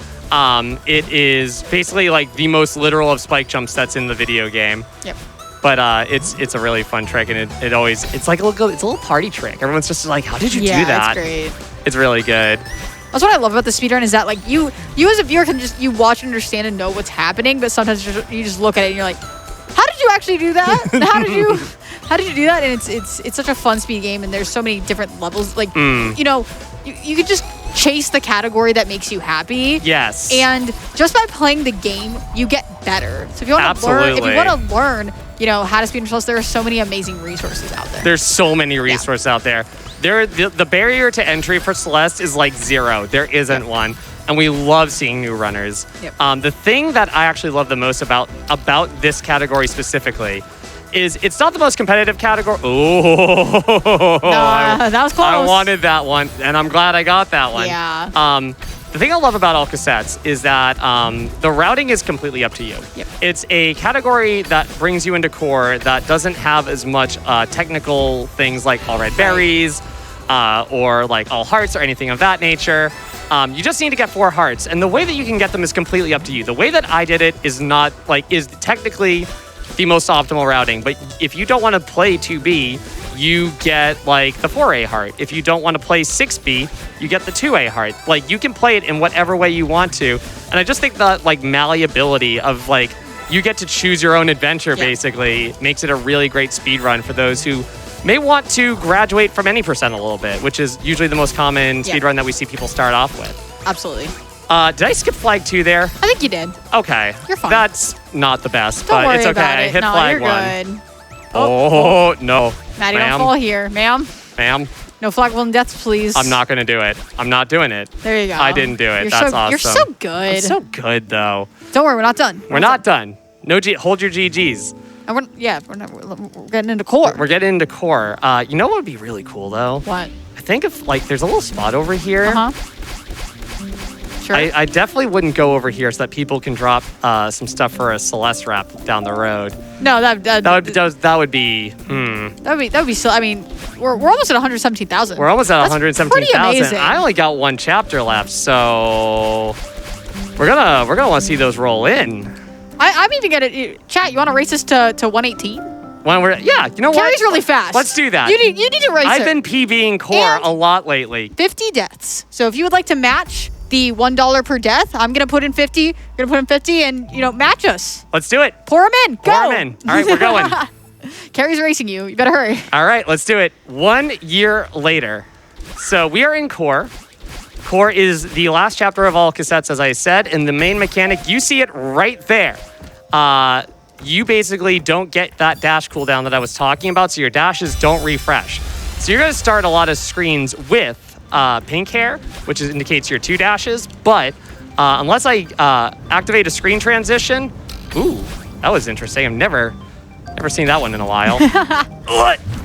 It is basically like the most literal of spike jumps that's in the video game. Yep. But it's a really fun trick, and it's like a little party trick. Everyone's just like, how did you do that? It's great. It's really good. That's what I love about the speedrun is that like you as a viewer can just watch and understand and know what's happening, but sometimes you just look at it and you're like, how did you actually do that? How did you do that? And it's such a fun speed game, and there's so many different levels. Like you know, you could just chase the category that makes you happy. Yes. And just by playing the game, you get better. So if you want to learn, you know, how to speedrun Celeste, there are so many amazing resources out there. There's so many resources out there. The barrier to entry for Celeste is like 0. There isn't one. And we love seeing new runners. Yep. The thing that I actually love the most about this category specifically is it's not the most competitive category. Oh, that was close. I wanted that one, and I'm glad I got that one. Yeah. The thing I love about all cassettes is that the routing is completely up to you. Yep. It's a category that brings you into core that doesn't have as much technical things like all red berries or like all hearts or anything of that nature. You just need to get 4 hearts, and the way that you can get them is completely up to you. The way that I did it is technically the most optimal routing, but if you don't want to play 2B, you get like the 4A heart. If you don't want to play 6B, you get the 2A heart. Like you can play it in whatever way you want to, and I just think that like malleability of like you get to choose your own adventure basically makes it a really great speed run for those who may want to graduate from any percent a little bit, which is usually the most common speedrun that we see people start off with. Absolutely. Did I skip flag 2 there? I think you did. Okay. You're fine. That's not the best, Don't but worry it's okay. about it. Hit No, flag you're 1. good. Oh, no. Maddie, Ma'am. don't fall here. Ma'am. Ma'am, No flag 1 deaths, please. I'm not going to do it. I'm not doing it. There you go. I didn't do it. You're That's so, awesome. You're so good. I'm so good, though. Don't worry, we're not done. We're not done. No, hold your GGs. And we're getting into core. We're getting into core. You know what would be really cool, though? What? I think if, like, there's a little spot over here. Sure. I definitely wouldn't go over here so that people can drop some stuff for a Celeste wrap down the road. No, that would be. would be so. I mean, we're almost at 117,000. We're almost at That's 117,000. pretty amazing. I only got 1 chapter left, so we're gonna want to see those roll in. I'm even gonna chat. You want to race this to 118? When you know what? Carries really fast. Let's do that. You need to race it. I've been PBing core a lot lately. 50 deaths. So if you would like to match the $1 per death, I'm gonna put in 50. You're gonna put in 50, and match us. Let's do it. Pour them in. Go. Pour them in. All right, we're going. Carrie's racing you. You better hurry. All right, let's do it. 1 year later. So we are in Core. Core is the last chapter of all cassettes, as I said, and the main mechanic, you see it right there. You basically don't get that dash cooldown that I was talking about, so your dashes don't refresh. So you're going to start a lot of screens with pink hair, which indicates your 2 dashes, but unless I activate a screen transition, ooh, that was interesting. I've never seen that one in a while.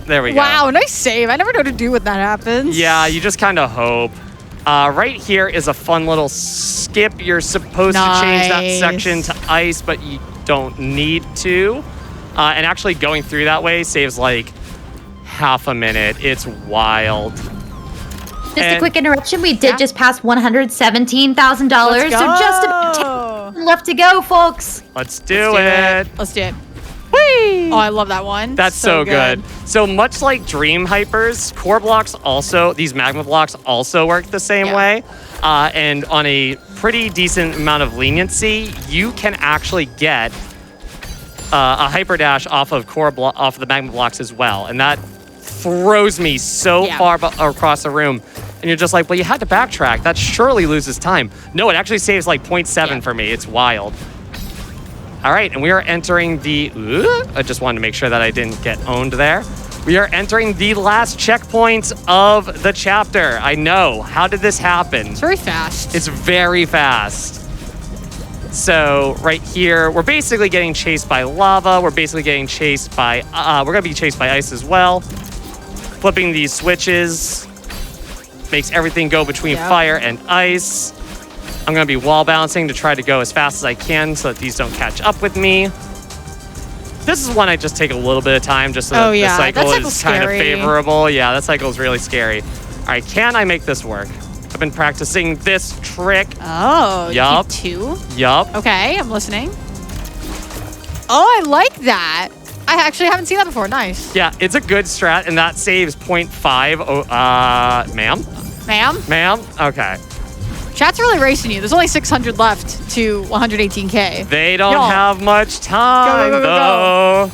There we go. Wow, nice save. I never know what to do when that happens. Yeah, you just kind of hope. Right here is a fun little skip. You're supposed to change that section to ice, but you don't need to. And actually going through that way saves like half a minute. It's wild. Just a quick interruption. We did just pass $117,000. So just about 10 left to go, folks. Let's do it. Let's do it. Whee! Oh, I love that one. That's so good. So much like Dream Hypers, core blocks also, these magma blocks also work the same way. And on a pretty decent amount of leniency, you can actually get a hyper dash off of off of the magma blocks as well. And that throws me so far across the room. And you're just like, well, you had to backtrack. That surely loses time. No, it actually saves like 0.7 for me. It's wild. All right, and we are entering the... I just wanted to make sure that I didn't get owned there. We are entering the last checkpoint of the chapter. I know. How did this happen? It's very fast. It's very fast. So right here, we're basically getting chased by lava. We're basically getting chased by... we're going to be chased by ice as well. Flipping these switches makes everything go between fire and ice. I'm going to be wall balancing to try to go as fast as I can so that these don't catch up with me. This is one I just take a little bit of time just so that the cycle is kind of favorable. Yeah, that cycle is really scary. All right, can I make this work? I've been practicing this trick. Oh, yup. Keep 2? Yup. Okay, I'm listening. Oh, I like that. I actually haven't seen that before. Nice. Yeah, it's a good strat, and that saves 0.5. Oh, ma'am? Ma'am? Ma'am? Okay. Chat's really racing you. There's only 600 left to 118K. They don't have much time, though.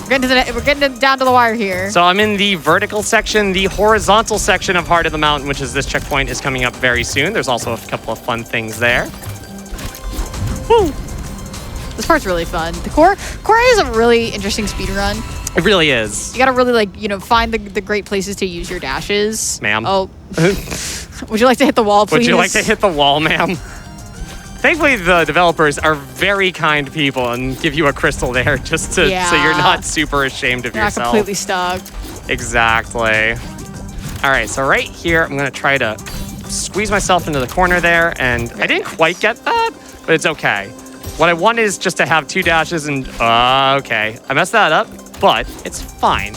We're getting down to the wire here. So I'm in the vertical section. The horizontal section of Heart of the Mountain, which is this checkpoint, is coming up very soon. There's also a couple of fun things there. Woo! This part's really fun. The core is a really interesting speed run. It really is. You gotta really find the great places to use your dashes. Ma'am. Oh. Would you like to hit the wall, please? Would you like to hit the wall, ma'am? Thankfully, the developers are very kind people and give you a crystal there just to so you're not super ashamed of yourself. Not completely stuck. Exactly. All right, so right here, I'm going to try to squeeze myself into the corner there, and I didn't quite get that, but it's okay. What I want is just to have 2 dashes and... okay, I messed that up, but it's fine.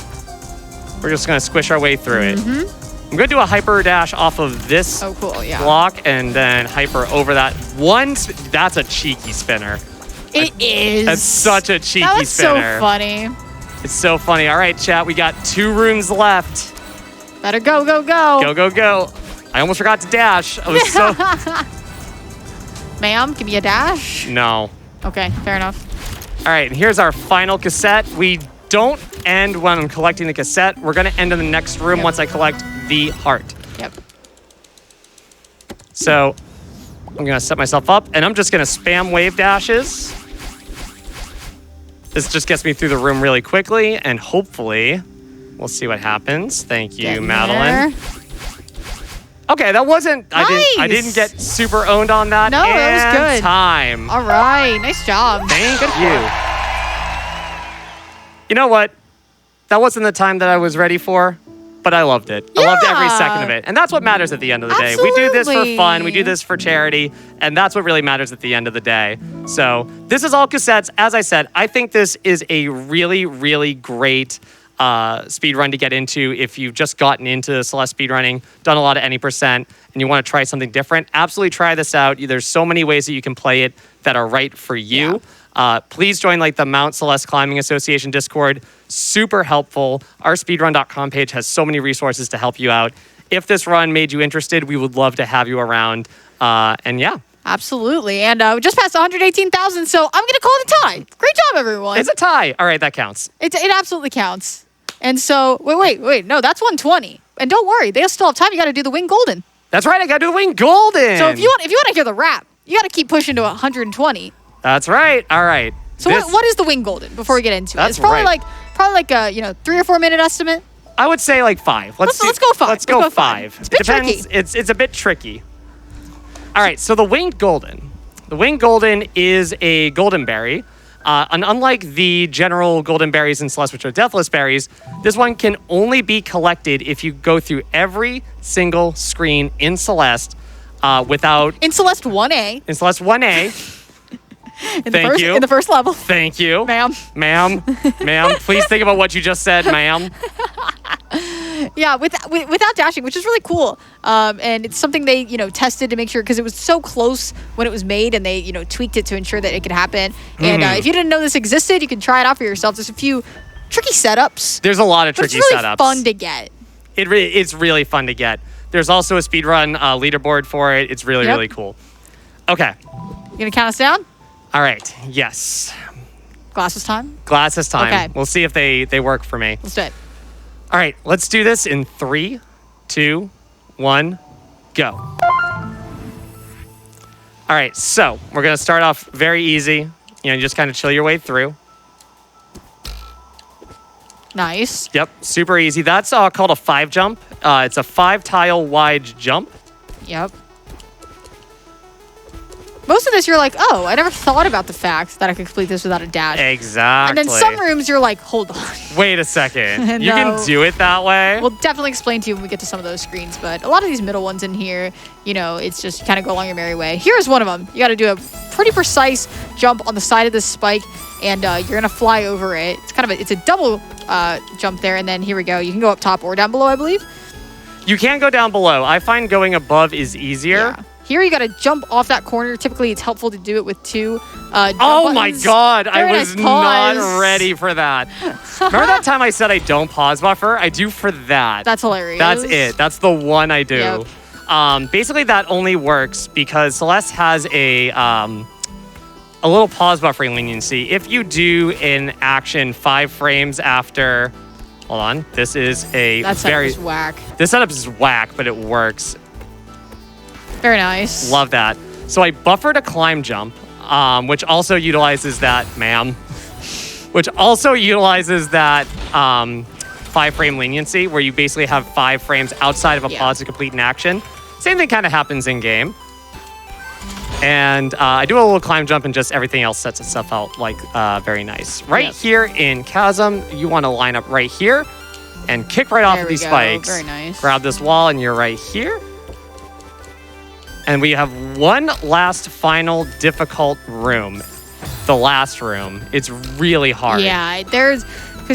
We're just going to squish our way through it. I'm going to do a hyper dash off of this block and then hyper over that. That's a cheeky spinner. It is. That's such a cheeky spinner. That's so funny. It's so funny. All right, chat, we got 2 rooms left. Better go, go, go. Go, go, go. I almost forgot to dash. I was so... Ma'am, give me a dash. No. Okay, fair enough. All right, and here's our final cassette. We don't end when I'm collecting the cassette. We're going to end in the next room once I collect the heart. Yep. So I'm going to set myself up, and I'm just going to spam wave dashes. This just gets me through the room really quickly, and hopefully we'll see what happens. Thank you, Madeline. Okay, that wasn't... Nice. I didn't get super owned on that. No, that was good. Time. All right, nice job. Thank you. You know what? That wasn't the time that I was ready for, but I loved it. I loved every second of it. And that's what matters at the end of the day. We do this for fun. We do this for charity. And that's what really matters at the end of the day. So this is all cassettes. As I said, I think this is a really, really great speed run to get into if you've just gotten into Celeste speedrunning, done a lot of any percent, and you want to try something different. Absolutely try this out. There's so many ways that you can play it that are right for you. Please join the Mount Celeste Climbing Association Discord. Super helpful. Our speedrun.com page has so many resources to help you out. If this run made you interested, we would love to have you around. And yeah, Absolutely. And we just passed 118,000, so I'm going to call it a tie. Great job, everyone. It's a tie. All right, that counts. It absolutely counts. And so, wait. No, that's 120. And don't worry, they still have time. You got to do the wing golden. That's right. I got to do the wing golden. So if you want to hear the rap, you got to keep pushing to 120. That's right. All right. So what is the wing golden before we get into it? That's It's probably right. like a 3 or 4 minute estimate. I would say like 5. Let's go 5. Let's go 5. It's a bit Depends. tricky. It's a bit tricky. All right. So the winged golden. The winged golden is a golden berry. And unlike the general golden berries in Celeste, which are deathless berries, this one can only be collected if you go through every single screen in Celeste without... In Celeste 1A. In Celeste 1A. Thank you. In the first level. Thank you. Ma'am. Ma'am. Please think about what you just said, ma'am. Yeah, without dashing, which is really cool. And it's something they, tested to make sure, because it was so close when it was made, and they, tweaked it to ensure that it could happen. And if you didn't know this existed, you can try it out for yourself. There's a few tricky setups. There's a lot of tricky setups. It's really setups. fun to get. It's really fun to get. There's also a speedrun leaderboard for it. It's really, really cool. Okay. You gonna count us down? All right. Yes. Glasses time? Glasses time. Okay. We'll see if they work for me. Let's do it. All right. Let's do this in 3, 2, 1, go. All right. So we're going to start off very easy. Just kind of chill your way through. Nice. Yep. Super easy. That's called a 5 jump. It's a 5 tile wide jump. Yep. Most of this, you're like, oh, I never thought about the fact that I could complete this without a dash. Exactly. And then some rooms, you're like, hold on. Wait a second. No. You can do it that way? We'll definitely explain to you when we get to some of those screens. But a lot of these middle ones in here, it's just you kind of go along your merry way. Here's one of them. You got to do a pretty precise jump on the side of this spike, and you're going to fly over it. It's a double jump there. And then here we go. You can go up top or down below, I believe. You can go down below. I find going above is easier. Yeah. Here you got to jump off that corner. Typically, it's helpful to do it with 2 oh my god, I was nice not ready for that. Remember that time I said I don't pause buffer? I do for that. That's hilarious. That's it. That's the one I do. Yep. Basically, that only works because Celeste has a little pause buffering leniency. If you do an action 5 frames after... Hold on. This is that setup is whack. This setup is whack, but it works. Very nice. Love that. So I buffered a climb jump, which also utilizes that, ma'am, which also utilizes that 5-frame leniency, where you basically have 5 frames outside of a pause to complete an action. Same thing kind of happens in game. And I do a little climb jump, and just everything else sets itself out like very nice. Right here in Chasm, you want to line up right here and kick right off of these spikes. Very nice. Grab this wall, and you're right here. And we have one last final difficult room. The last room. It's really hard. Yeah, because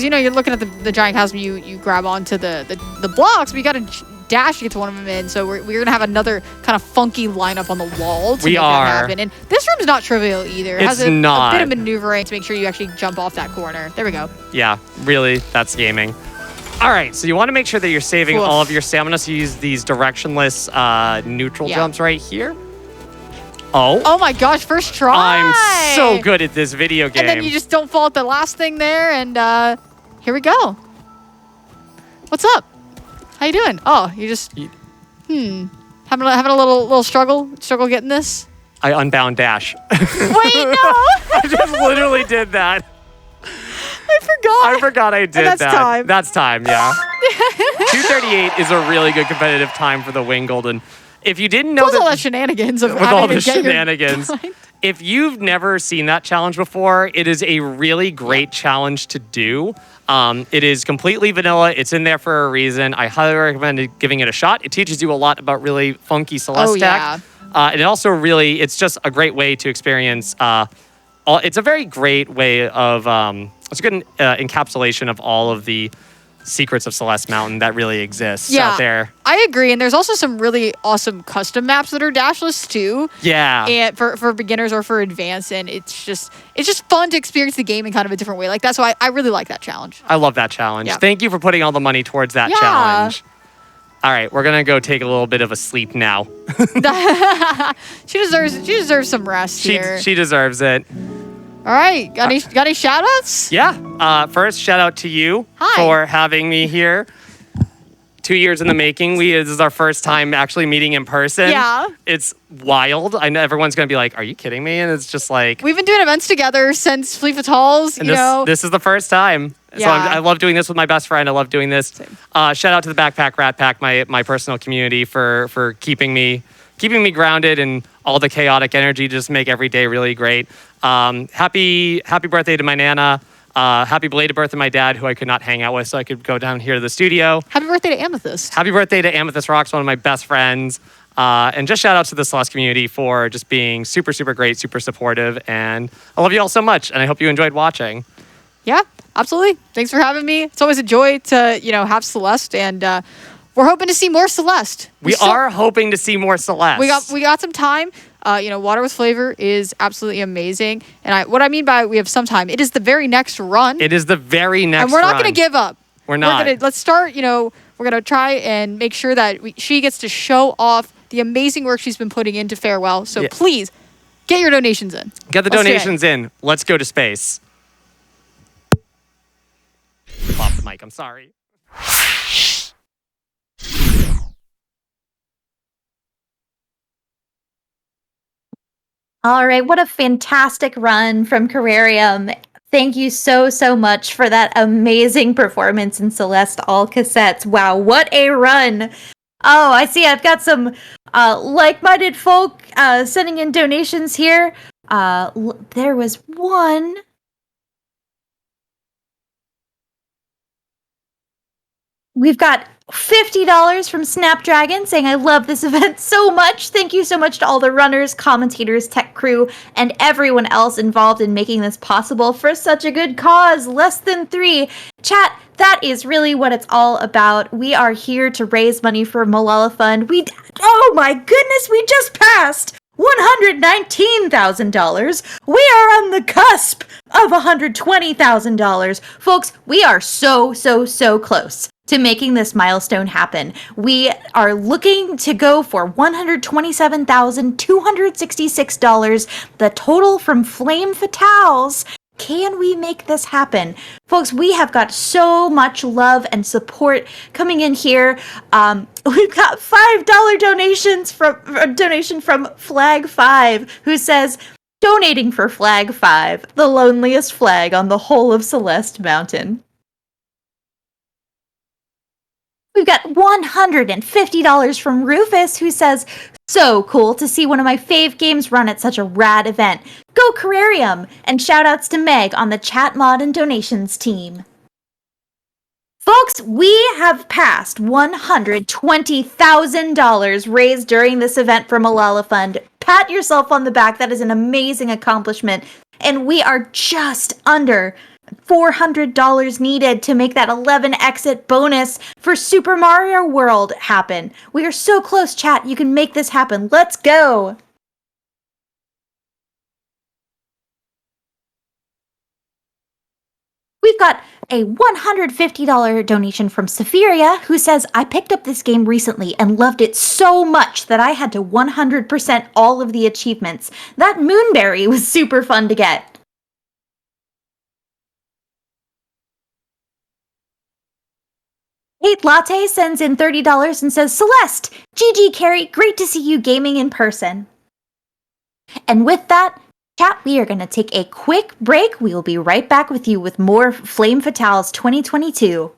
you're looking at the giant chasm, you grab onto the blocks, but you got to dash to get to one of them in. So we're gonna have another kind of funky lineup on the wall to make that happen. And this room's not trivial either. It has a bit of maneuvering to make sure you actually jump off that corner. There we go. Yeah, really, that's gaming. All right, so you want to make sure that you're saving all of your stamina, so you use these directionless neutral jumps right here. Oh my gosh, first try. I'm so good at this video game. And then you just don't fall at the last thing there, and here we go. What's up? How you doing? Oh, you just having a little struggle getting this? I unbound dash. Wait, no. I just literally did that. I forgot I did that. Time. That's time, yeah. 2:38 is a really good competitive time for the wing golden. If you didn't know all the shenanigans of with all the to get shenanigans. If you've never seen that challenge before, it is a really great challenge to do. It is completely vanilla. It's in there for a reason. I highly recommend giving it a shot. It teaches you a lot about really funky Celeste tech. And it also it's just a great way to experience. It's a very great way of. It's a good encapsulation of all of the secrets of Celeste Mountain that really exists out there. I agree, and there's also some really awesome custom maps that are dashless too. Yeah, and for beginners or for advanced, and it's just fun to experience the game in kind of a different way like that. So I really like that challenge. I love that challenge. Yeah. Thank you for putting all the money towards that challenge. All right, we're gonna go take a little bit of a sleep now. She deserves some rest here. She deserves it. All right, got any shout outs? Yeah. First, shout out to you for having me here. 2 years in the making. This is our first time actually meeting in person. Yeah. It's wild. I know everyone's going to be like, are you kidding me? And it's just like... We've been doing events together since Fleet Fatals, you know. This is the first time. Yeah. So I love doing this with my best friend. I love doing this. Shout out to the Backpack Rat Pack, my personal community, for keeping me grounded and all the chaotic energy to just make every day really great. Happy birthday to my Nana. Happy belated birthday to my dad, who I could not hang out with, so I could go down here to the studio. Happy birthday to Amethyst. Happy birthday to Amethyst Rocks, one of my best friends. And just shout out to the Celeste community for just being super, super great, super supportive. And I love you all so much, and I hope you enjoyed watching. Yeah, absolutely. Thanks for having me. It's always a joy to, have Celeste, and we're hoping to see more Celeste. We are hoping to see more Celeste. We got some time. Water with Flavor is absolutely amazing. And what I mean by we have some time, it is the very next run. It is the very next And we're not run. going to give up. We're not. Let's start, we're going to try and make sure that she gets to show off the amazing work she's been putting into Farewell. So please, get your donations in. Get the donations in. Let's go to space. Off the mic, I'm sorry. All right, what a fantastic run from Carrarium. Thank you so, so much for that amazing performance in Celeste all cassettes. Wow, what a run. Oh, I see I've got some like-minded folk sending in donations here. There was one. We've got $50 from Snapdragon saying, I love this event so much. Thank you so much to all the runners, commentators, tech crew, and everyone else involved in making this possible for such a good cause. Less than 3. Chat, that is really what it's all about. We are here to raise money for Malala Fund. Oh my goodness, we just passed $119,000. We are on the cusp of $120,000. Folks, we are so, so, so close to making this milestone happen. We are looking to go for $127,266, the total from Flame Fatales. Can we make this happen? Folks, we have got so much love and support coming in here. We've got $5 donation from Flag 5, who says, donating for Flag 5, the loneliest flag on the whole of Celeste Mountain. We've got $150 from Rufus, who says, so cool to see one of my fave games run at such a rad event. Go Carrarium! And shoutouts to Meg on the chat mod and donations team. Folks, we have passed $120,000 raised during this event for Malala Fund. Pat yourself on the back. That is an amazing accomplishment. And we are just under $400 needed to make that 11 exit bonus for Super Mario World happen. We are so close, chat. You can make this happen. Let's go. We've got a $150 donation from Saphiria, who says, I picked up this game recently and loved it so much that I had to 100% all of the achievements. That Moonberry was super fun to get. Kate Latte sends in $30 and says, Celeste, GG Carrie, great to see you gaming in person. And with that, chat, we are going to take a quick break. We will be right back with you with more Flame Fatales 2022.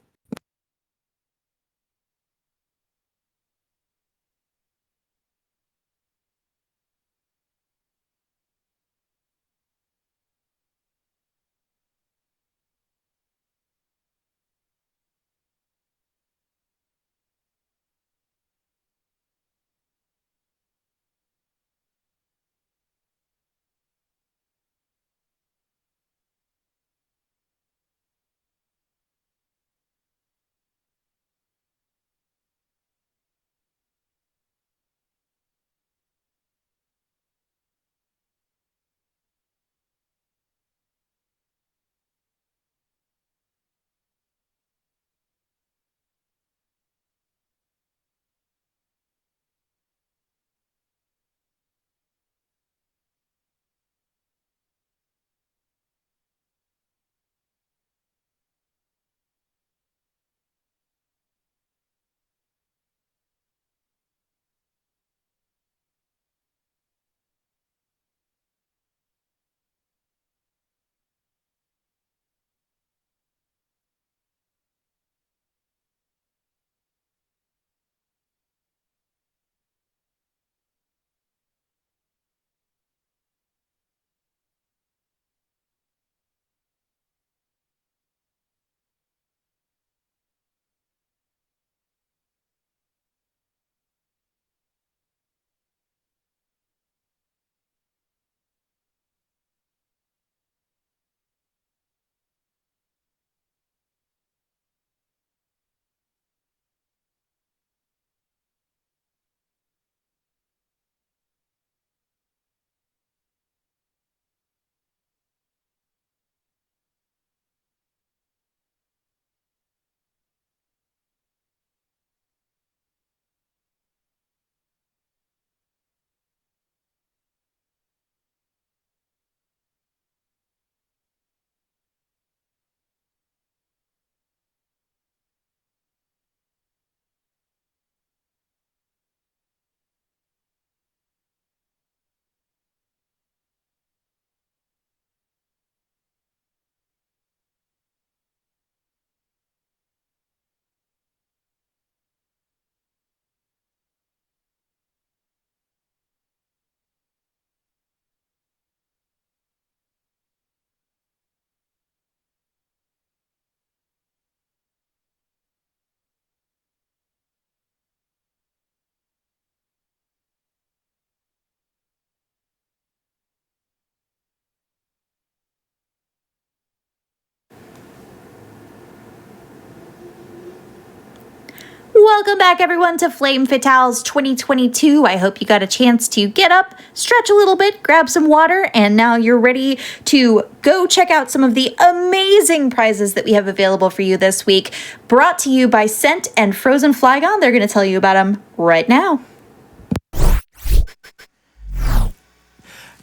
Welcome back, everyone, to Flame Fatales 2022. I hope you got a chance to get up, stretch a little bit, grab some water, and now you're ready to go check out some of the amazing prizes that we have available for you this week. Brought to you by Scent and frozenflygone. They're going to tell you about them right now.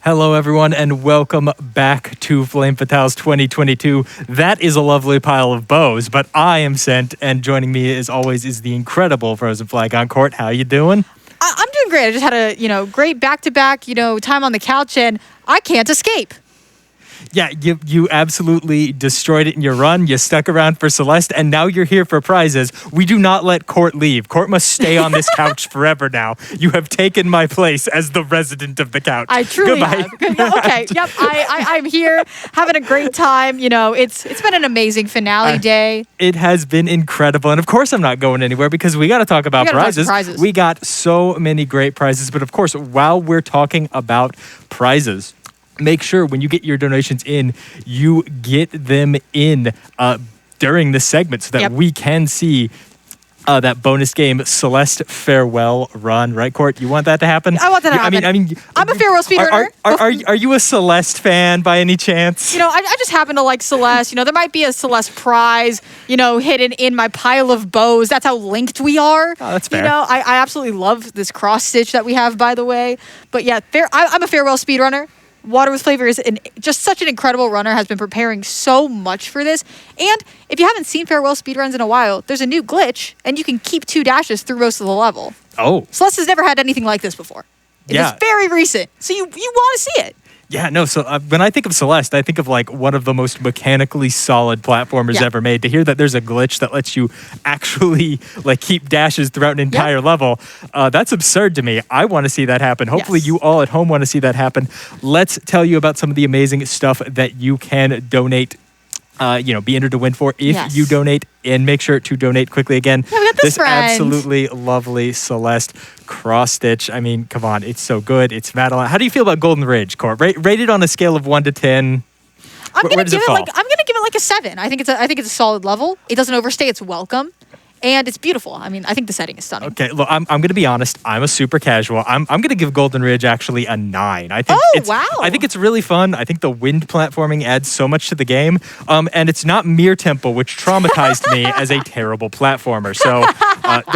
Hello, everyone, and welcome back to Flame Fatales 2022. That is a lovely pile of bows, but I am Scent, and joining me, as always, is the incredible frozenflygone. Court, how you doing? I'm doing great. I just had a great back-to-back time on the couch, and I can't escape. Yeah, you absolutely destroyed it in your run. You stuck around for Celeste, and now you're here for prizes. We do not let Court leave. Court must stay on this couch forever now. You have taken my place as the resident of the couch. I truly Goodbye. have. Okay, yep, I'm here having a great time. It's been an amazing finale day. It has been incredible. And of course, I'm not going anywhere because we got to talk about prizes. We got so many great prizes. But of course, while we're talking about prizes, make sure when you get your donations in, you get them in during the segment so that we can see that bonus game Celeste farewell run, right, Court? You want that to happen? I want that to happen. I mean, I'm a farewell speedrunner. Are you a Celeste fan by any chance? I just happen to like Celeste. There might be a Celeste prize, hidden in my pile of bows. That's how linked we are. Oh, that's fair. I absolutely love this cross stitch that we have, by the way. But yeah, I'm a farewell speedrunner. Water with Flavor is just such an incredible runner, has been preparing so much for this. And if you haven't seen Farewell speedruns in a while, there's a new glitch, and you can keep 2 dashes through most of the level. Oh. Celeste has never had anything like this before. It is very recent, so you want to see it. Yeah, no, so when I think of Celeste, I think of one of the most mechanically solid platformers ever made. To hear that there's a glitch that lets you actually keep dashes throughout an entire level, that's absurd to me. I want to see that happen. Hopefully you all at home want to see that happen. Let's tell you about some of the amazing stuff that you can donate, be entered to win for if you donate, and make sure to donate quickly again. Yeah, we got this friend. Absolutely lovely Celeste cross stitch. I mean, come on, it's so good. It's Madeline. How do you feel about Golden Ridge, Court? Rated on a scale of 1 to 10. Where does it fall? I'm gonna give it a 7. I think it's a solid level. It doesn't overstay its welcome. And it's beautiful. I mean, I think the setting is stunning. Okay, look, I'm going to be honest. I'm a super casual. I'm going to give Golden Ridge actually a 9. I think I think it's really fun. I think the wind platforming adds so much to the game. And it's not Mir Temple, which traumatized me as a terrible platformer. So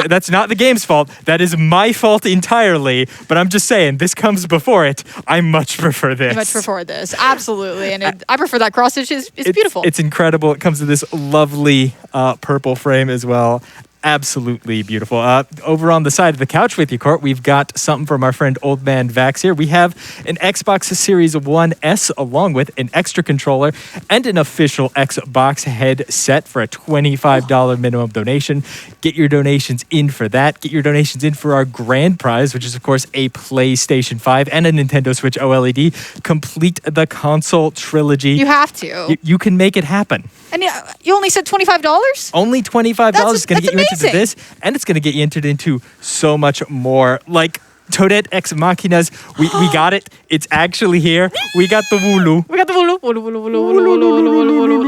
that's not the game's fault. That is my fault entirely. But I'm just saying, this comes before it. I much prefer this. I much prefer this. Absolutely. And I prefer that cross stitch. It's beautiful. It's incredible. It comes to this lovely purple frame as well. Absolutely beautiful. Over on the side of the couch with you, Court, we've got something from our friend Old Man Vax here. We have an Xbox Series 1S along with an extra controller and an official Xbox headset for a $25 minimum donation. Get your donations in for that. Get your donations in for our grand prize, which is, of course, a PlayStation 5 and a Nintendo Switch OLED. Complete the console trilogy. You have to. You can make it happen. And you only said $25? Only $25 is going to get you into this, and it's going to get you entered into so much more. Like Toadette Ex Machinas, we got it. It's actually here. We got the Wooloo. We got the Wooloo.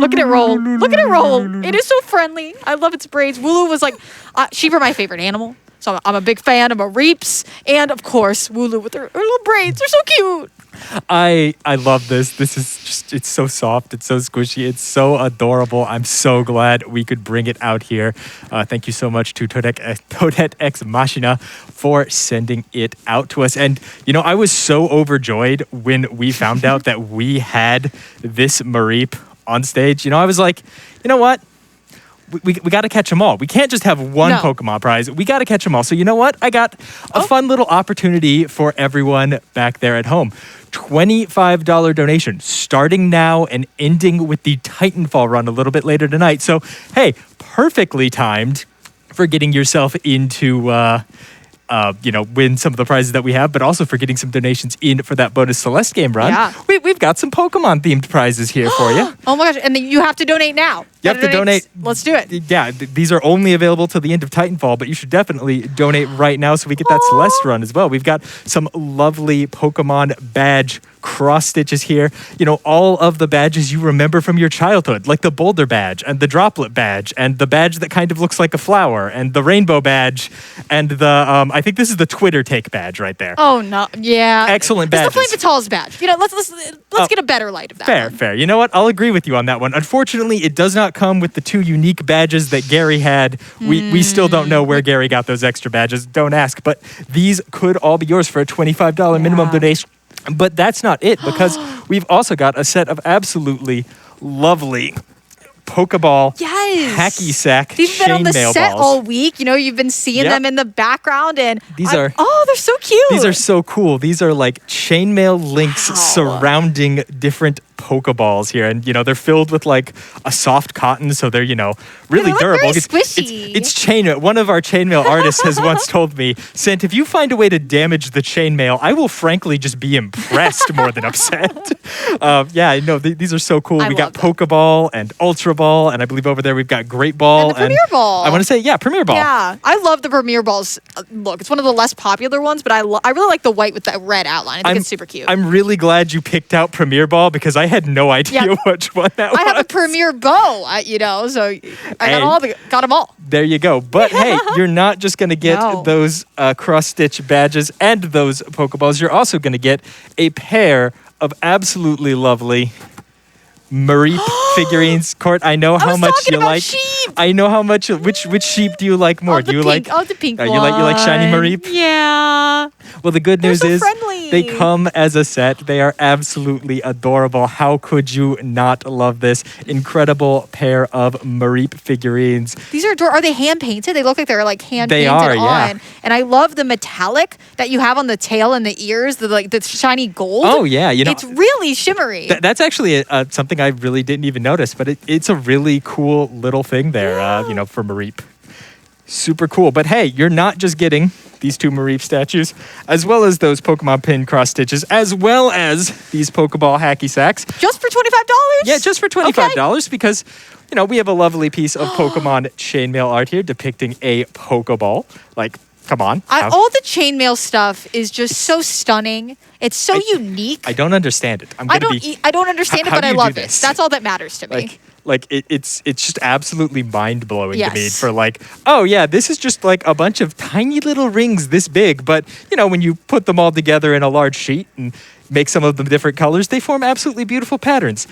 Look at it roll. Look at it roll. It is so friendly. I love its braids. Wooloo was sheep are my favorite animal. So I'm a big fan of Reaps. And of course, Wooloo with her little braids. They're so cute. I love this. This is just, it's so soft. It's so squishy. It's so adorable. I'm so glad we could bring it out here. Thank you so much to Toadette Ex Machina for sending it out to us. And, I was so overjoyed when we found out that we had this Mareep on stage. I was like, you know what? We got to catch them all. We can't just have one Pokemon prize. We got to catch them all. So you know what? I got a fun little opportunity for everyone back there at home. $25 donation starting now and ending with the Titanfall run a little bit later tonight. So, hey, perfectly timed for getting yourself into win some of the prizes that we have, but also for getting some donations in for that bonus Celeste game run. Yeah. We've got some Pokemon themed prizes here for you. Oh my gosh, and then you have to donate now. You have to donate. Let's do it. Yeah, these are only available till the end of Titanfall, but you should definitely donate right now so we get that Celeste run as well. We've got some lovely Pokemon badge cross stitches here. All of the badges you remember from your childhood, like the boulder badge and the droplet badge and the badge that kind of looks like a flower and the rainbow badge and the I think this is the Twitter take badge right there. Oh no, yeah. Excellent badges. It's the Flame Fatales badge. Let's get a better light of that. Fair. You know what? I'll agree with you on that one. Unfortunately, it does not come with the 2 unique badges that Gary had. We still don't know where Gary got those extra badges. Don't ask. But these could all be yours for a $25 minimum donation. But that's not it, because we've also got a set of absolutely lovely Pokeball hacky sack These have been on the chainmail set balls. all week. You've been seeing them in the background, and they're so cute. These are so cool. These are like chainmail links surrounding different Pokeballs here, and they're filled with like a soft cotton, so they're really durable. Very squishy. It's chainmail. One of our chainmail artists has once told me, "Sant, if you find a way to damage the chainmail, I will frankly just be impressed more than upset." These are so cool. We got Pokeball and Ultra Ball, and I believe over there we've got Great Ball and the Premier Ball. I want to say Premier Ball. Yeah, I love the Premier Balls. Look, it's one of the less popular ones, but I really like the white with that red outline. I think it's super cute. I'm really glad you picked out Premier Ball because I had no idea which one that was. I have a Premier Bow, so I got them all. There you go. But hey, you're not just going to get those cross-stitch badges and those Pokeballs. You're also going to get a pair of absolutely lovely Mareep figurines. Court, I know how much you like. Sheep. I know how much. Which sheep do you like more? The you pink you one. like shiny Mareep? Yeah. Well, the good news is friendly. they come as a set. They are absolutely adorable. How could you not love this incredible pair of Mareep figurines? These are they hand painted? They look like they're like hand They painted are, on. And I love the metallic that you have on the tail and the ears, the shiny gold. Oh yeah, it's really shimmery. That's actually something I really didn't even notice, but it's a really cool little thing there, for Mareep. Super cool. But hey, you're not just getting these 2 Mareep statues, as well as those Pokemon pin cross stitches, as well as these Pokeball hacky sacks. Just for $25? Yeah, just for $25 because, we have a lovely piece of Pokemon chainmail art here depicting a Pokeball. Like, come on. All the chainmail stuff is just so stunning. It's so unique. I don't understand it. I don't understand it, but I love it. That's all that matters to me. It's just absolutely mind-blowing to me for this is just like a bunch of tiny little rings this big, but when you put them all together in a large sheet and make some of them different colors, they form absolutely beautiful patterns.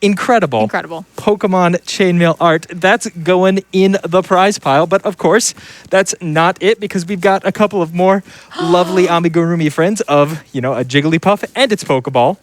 Incredible Pokemon chainmail art. That's going in the prize pile. But of course, that's not it, because we've got a couple of more lovely amigurumi friends of, a Jigglypuff and its Pokeball.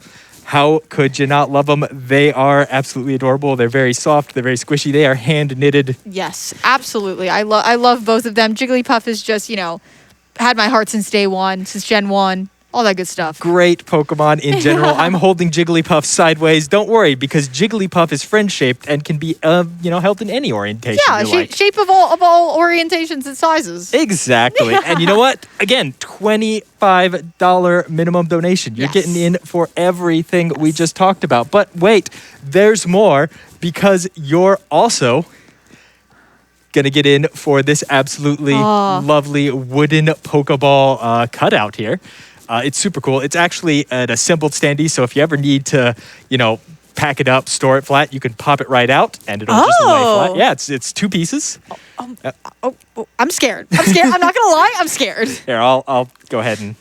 How could you not love them? They are absolutely adorable. They're very soft. They're very squishy. They are hand knitted. Yes, absolutely. I love both of them. Jigglypuff is just, had my heart since day one, since Gen 1. All that good stuff. Great Pokemon in general. I'm holding Jigglypuff sideways. Don't worry, because Jigglypuff is friend-shaped and can be, held in any orientation you like. Shape of all orientations and sizes. Exactly. And you know what? Again, $25 minimum donation. You're getting in for everything we just talked about. But wait, there's more, because you're also gonna get in for this absolutely lovely wooden Pokeball cutout here. It's super cool. It's actually an assembled standee, so if you ever need to, pack it up, store it flat, you can pop it right out, and it'll just lay flat. Yeah, it's 2 pieces. I'm scared. I'm not gonna lie. I'm scared. Here, I'll go ahead and.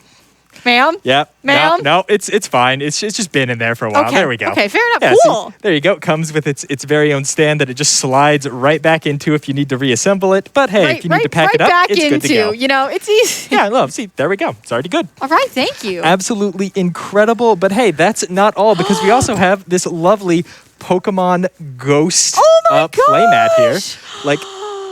Ma'am? Yeah. Ma'am? No, it's fine. It's just been in there for a while. Okay. There we go. Okay, fair enough. Yeah, cool. See, there you go. It comes with its very own stand that it just slides right back into if you need to reassemble it. But hey, if you need to pack it up, it's good to go. It's easy. Yeah, love. See, there we go. It's already good. All right, thank you. Absolutely incredible. But hey, that's not all, because we also have this lovely Pokemon Ghost playmat here. Like,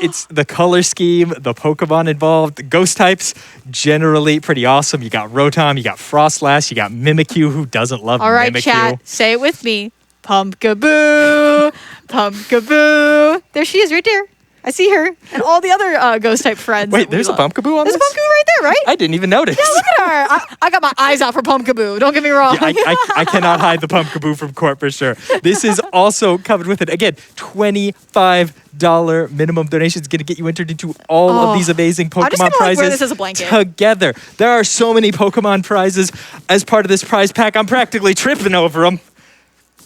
it's the color scheme, the Pokemon involved, the ghost types, generally pretty awesome. You got Rotom, you got Frostlass, you got Mimikyu. Who doesn't love Mimikyu? All right, chat, say it with me. Pumpkaboo, Pumpkaboo. There she is right there. I see her and all the other ghost type friends. Wait, there's a Pumpkaboo on this? There's a Pumpkaboo right there, right? I didn't even notice. Yeah, look at her. I got my eyes out for Pumpkaboo. Don't get me wrong. Yeah, I cannot hide the Pumpkaboo from court for sure. This is also covered with it. Again, $25 minimum donation is going to get you entered into all of these amazing I'm just Pokemon gonna, prizes wear this as a blanket. together. There are so many Pokemon prizes as part of this prize pack. I'm practically tripping over them.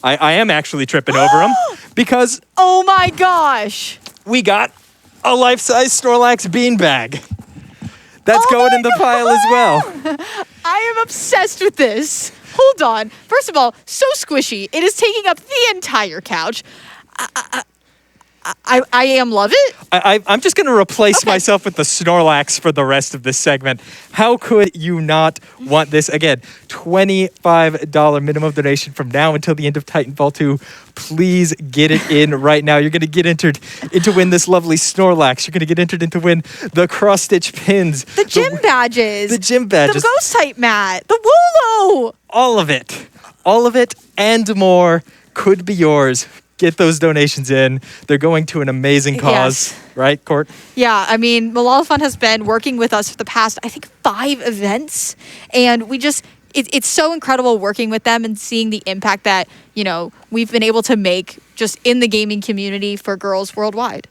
I am actually tripping over them because oh my gosh, we got a life-size Snorlax beanbag. That's going in the pile as well. I am obsessed with this. Hold on. First of all, so squishy. It is taking up the entire couch. I am love it. I'm just going to replace myself with the Snorlax for the rest of this segment. How could you not want this? Again, $25 minimum donation from now until the end of Titanfall 2. Please get it in right now. You're going to get entered into win this lovely Snorlax. You're going to get entered into win the cross-stitch pins. The gym badges. The gym badges. The ghost type mat. The Woolo. All of it. All of it and more could be yours. Get those donations in. They're going to an amazing cause. Yes. Right, Court? Yeah, I mean, Malalafun has been working with us for the past, I think, 5 events. And we just, it's so incredible working with them and seeing the impact that, you know, we've been able to make just in the gaming community for girls worldwide.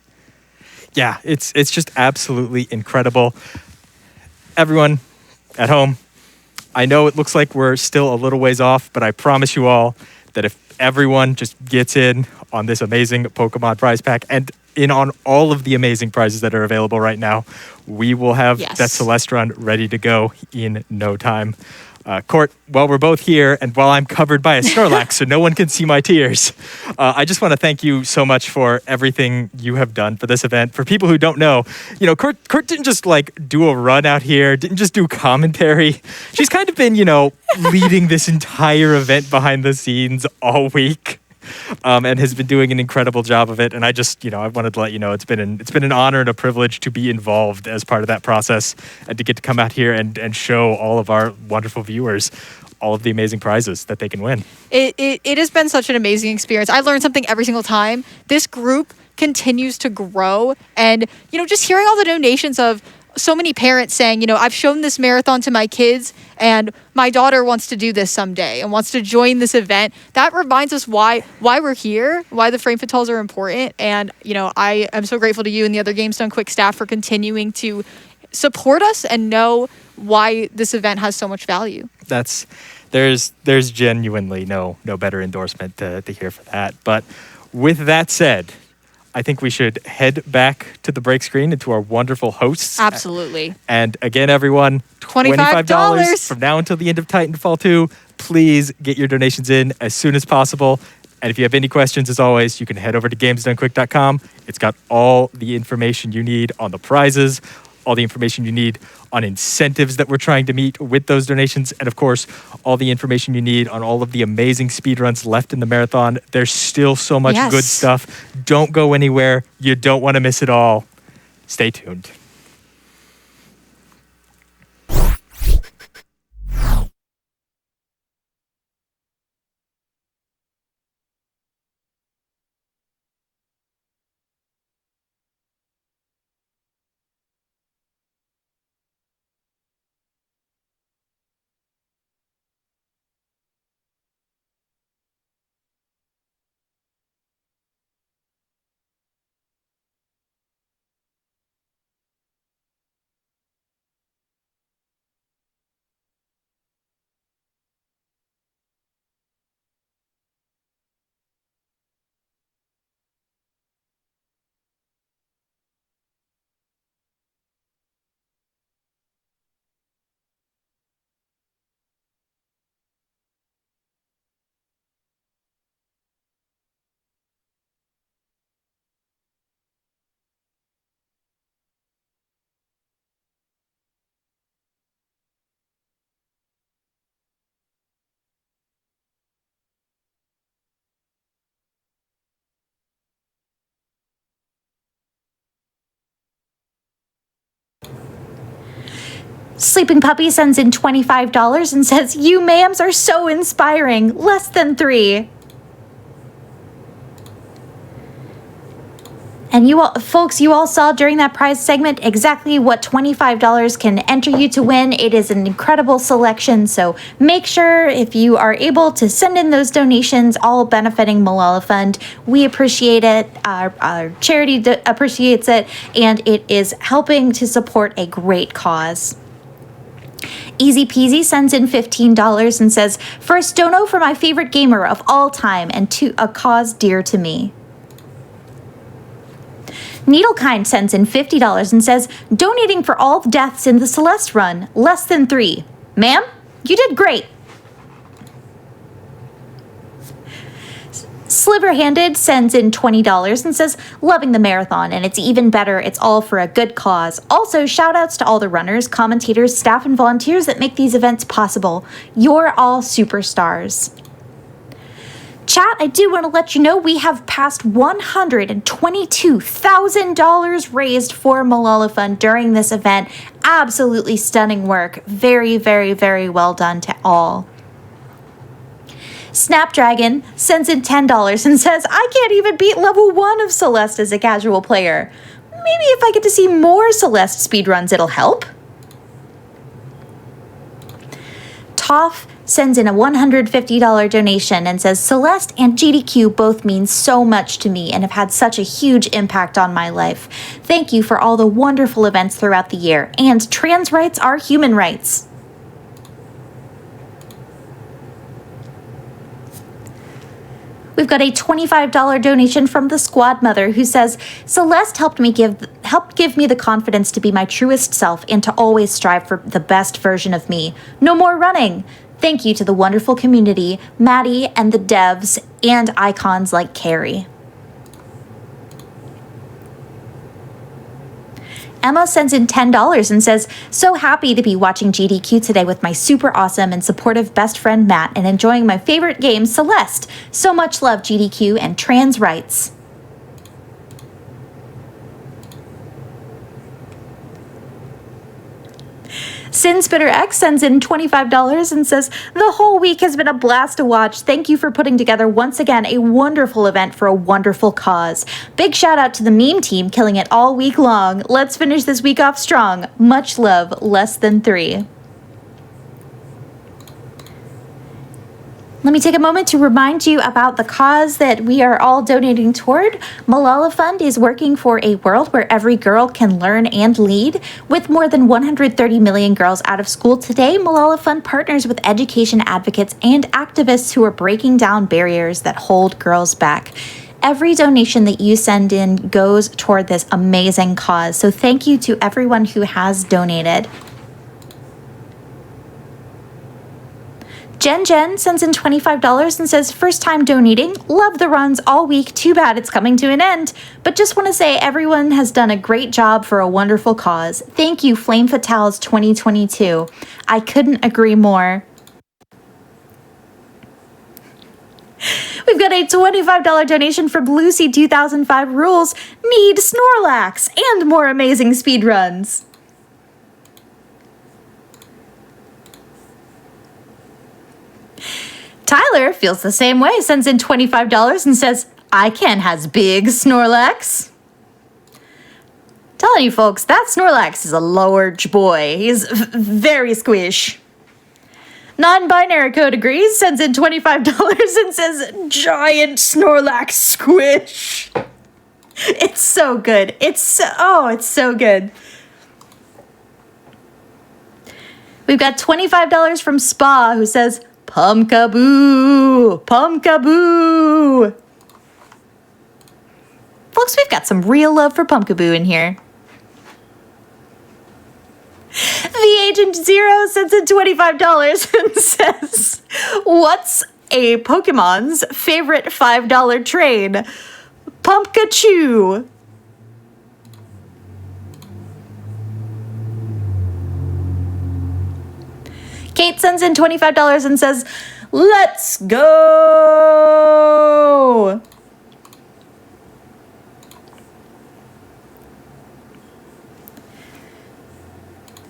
Yeah, it's just absolutely incredible. Everyone at home, I know it looks like we're still a little ways off, but I promise you all that if everyone just gets in on this amazing Pokemon prize pack and in on all of the amazing prizes that are available right now, we will have that Celeste run ready to go in no time. Court, while we're both here and while I'm covered by a Snorlax so no one can see my tears, I just want to thank you so much for everything you have done for this event. For people who don't know, you know, Court didn't just like do a run out here, didn't just do commentary. She's kind of been, you know, leading this entire event behind the scenes all week. And has been doing an incredible job of it. And I just, you know, I wanted to let you know it's been an honor and a privilege to be involved as part of that process and to get to come out here and show all of our wonderful viewers all of the amazing prizes that they can win. It has been such an amazing experience. I learned something every single time. This group continues to grow. And, you know, just hearing all the donations of so many parents saying, you know, I've shown this marathon to my kids and my daughter wants to do this someday and wants to join this event. That reminds us why we're here, why the Frame Fatals are important. And, you know, I am so grateful to you and the other Games Done Quick staff for continuing to support us and know why this event has so much value. There's genuinely no better endorsement to hear for that. But with that said, I think we should head back to the break screen and to our wonderful hosts. Absolutely. And again, everyone, $25 from now until the end of Titanfall 2. Please get your donations in as soon as possible. And if you have any questions, as always, you can head over to gamesdonequick.com. It's got all the information you need on the prizes, all the information you need on incentives that we're trying to meet with those donations, and of course, all the information you need on all of the amazing speedruns left in the marathon. There's still so much good stuff. Don't go anywhere. You don't want to miss it all. Stay tuned. Sleeping Puppy sends in $25 and says, "You ma'ams are so inspiring. Less than 3." And you all, folks, you all saw during that prize segment exactly what $25 can enter you to win. It is an incredible selection, so make sure if you are able to send in those donations, all benefiting Malala Fund. We appreciate it. Our charity appreciates it, and it is helping to support a great cause. Easy Peasy sends in $15 and says, "First dono for my favorite gamer of all time and to a cause dear to me." Needlekind sends in $50 and says, "Donating for all the deaths in the Celeste run, less than 3. Ma'am, you did great." Sliver-Handed sends in $20 and says, "Loving the marathon, and it's even better. It's all for a good cause. Also, shout-outs to all the runners, commentators, staff, and volunteers that make these events possible. You're all superstars." Chat, I do want to let you know we have passed $122,000 raised for Malala Fund during this event. Absolutely stunning work. Very, very, very well done to all. Snapdragon sends in $10 and says, "I can't even beat level 1 of Celeste as a casual player. Maybe if I get to see more Celeste speedruns, it'll help." Toph sends in a $150 donation and says, "Celeste and GDQ both mean so much to me and have had such a huge impact on my life. Thank you for all the wonderful events throughout the year. And trans rights are human rights." We've got a $25 donation from the Squad Mother who says, "Celeste helped give me the confidence to be my truest self and to always strive for the best version of me. No more running. Thank you to the wonderful community, Maddie and the devs, and icons like Carrie." Emma sends in $10 and says, "So happy to be watching GDQ today with my super awesome and supportive best friend Matt and enjoying my favorite game, Celeste. So much love, GDQ and trans rights." SinSpitterX sends in $25 and says, "The whole week has been a blast to watch. Thank you for putting together once again a wonderful event for a wonderful cause. Big shout out to the meme team killing it all week long. Let's finish this week off strong. Much love, less than 3. Let me take a moment to remind you about the cause that we are all donating toward. Malala Fund is working for a world where every girl can learn and lead. With more than 130 million girls out of school today, Malala Fund partners with education advocates and activists who are breaking down barriers that hold girls back. Every donation that you send in goes toward this amazing cause, so thank you to everyone who has donated. Jen sends in $25 and says, "First time donating. Love the runs all week. Too bad it's coming to an end. But just want to say everyone has done a great job for a wonderful cause. Thank you, Flame Fatales 2022. I couldn't agree more." We've got a $25 donation from Lucy 2005 Rules. Need Snorlax and more amazing speedruns. Tyler feels the same way, sends in $25 and says, "I can has big Snorlax." Telling you folks, that Snorlax is a large boy. He's very squish. Non-binary code agrees, sends in $25 and says, "Giant Snorlax squish." It's so good. It's so good. We've got $25 from Spa who says, "Pumpkaboo! Pumpkaboo!" Folks, we've got some real love for Pumpkaboo in here. The Agent Zero sends in $25 and says, "What's a Pokemon's favorite $5 trade? Pumpkachu." Kate sends in $25 and says, "Let's go!"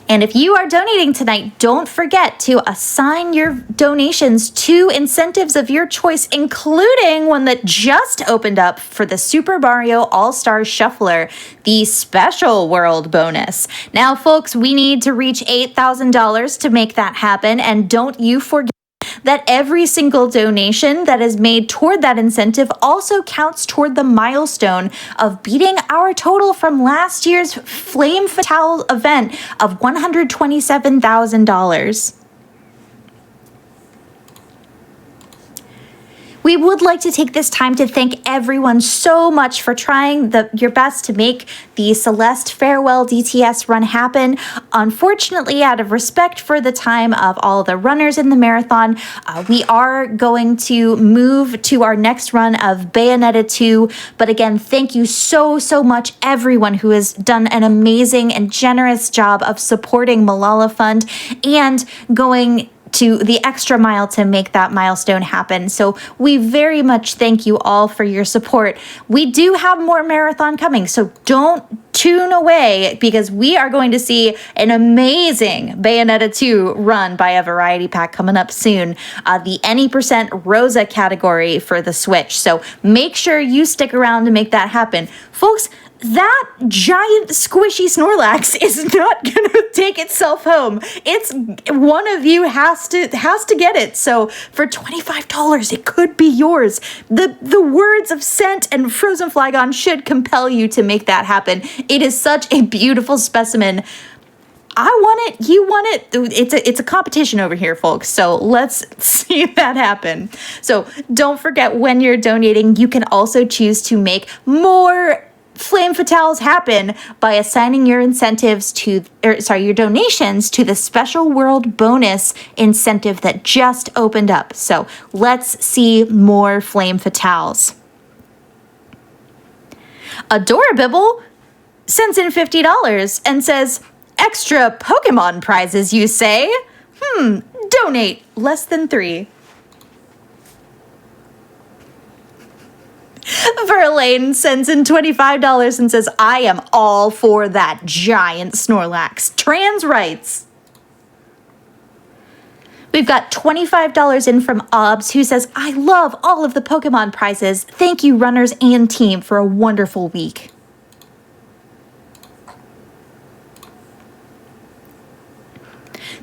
And if you are donating tonight, don't forget to assign your donations to incentives of your choice, including one that just opened up for the Super Mario All-Star Shuffler, the Special World bonus. Now, folks, we need to reach $8,000 to make that happen, and don't you forget that every single donation that is made toward that incentive also counts toward the milestone of beating our total from last year's Flame Fatale event of $127,000. We would like to take this time to thank everyone so much for trying your best to make the Celeste Farewell DTS run happen. Unfortunately, out of respect for the time of all the runners in the marathon, we are going to move to our next run of Bayonetta 2. But again, thank you so much, everyone who has done an amazing and generous job of supporting Malala Fund and going to the extra mile to make that milestone happen. So we very much thank you all for your support. We do have more marathon coming, so don't tune away because we are going to see an amazing Bayonetta 2 run by a variety pack coming up soon. The any percent Rosa category for the Switch. So make sure you stick around to make that happen. Folks, that giant squishy Snorlax is not gonna take itself home. It's one of you has to get it. So for $25, it could be yours. The words of Scent and frozenflygone should compel you to make that happen. It is such a beautiful specimen. I want it, you want it. It's a competition over here, folks. So let's see that happen. So don't forget, when you're donating, you can also choose to make more Flame Fatales happen by assigning your donations to the Special World bonus incentive that just opened up. So let's see more Flame Fatales. Adorabibble sends in $50 and says, extra Pokemon prizes, you say? Donate less than 3. Verlaine sends in $25 and says, I am all for that giant Snorlax. Trans rights. We've got $25 in from Obs, who says, I love all of the Pokemon prizes. Thank you, runners and team, for a wonderful week.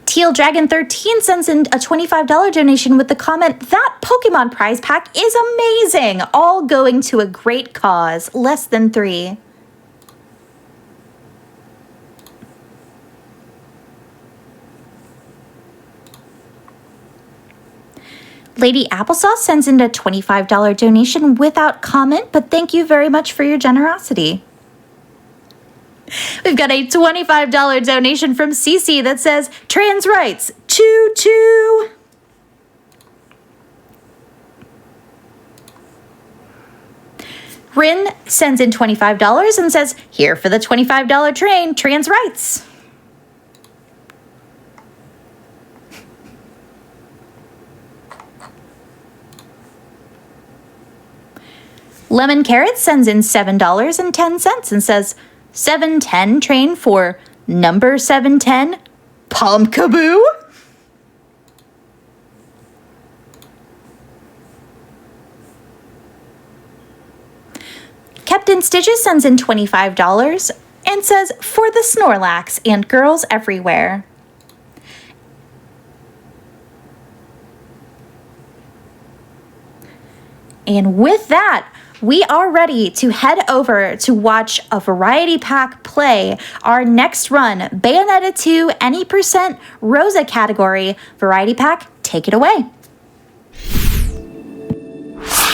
Teal Dragon 13 sends in a $25 donation with the comment, that Pokemon prize pack is amazing, all going to a great cause, less than 3. Lady Applesauce sends in a $25 donation without comment, but thank you very much for your generosity. We've got a $25 donation from Cece that says, trans rights, choo choo. Rin sends in $25 and says, here for the $25 train, trans rights. Lemon Carrot sends in $7.10 and says, 710 train for number 710, Pumpkaboo. Captain Stitches sends in $25 and says, for the Snorlax and girls everywhere. And with that, we are ready to head over to watch a variety pack play our next run, Bayonetta 2 any percent Rosa category. Variety pack, take it away.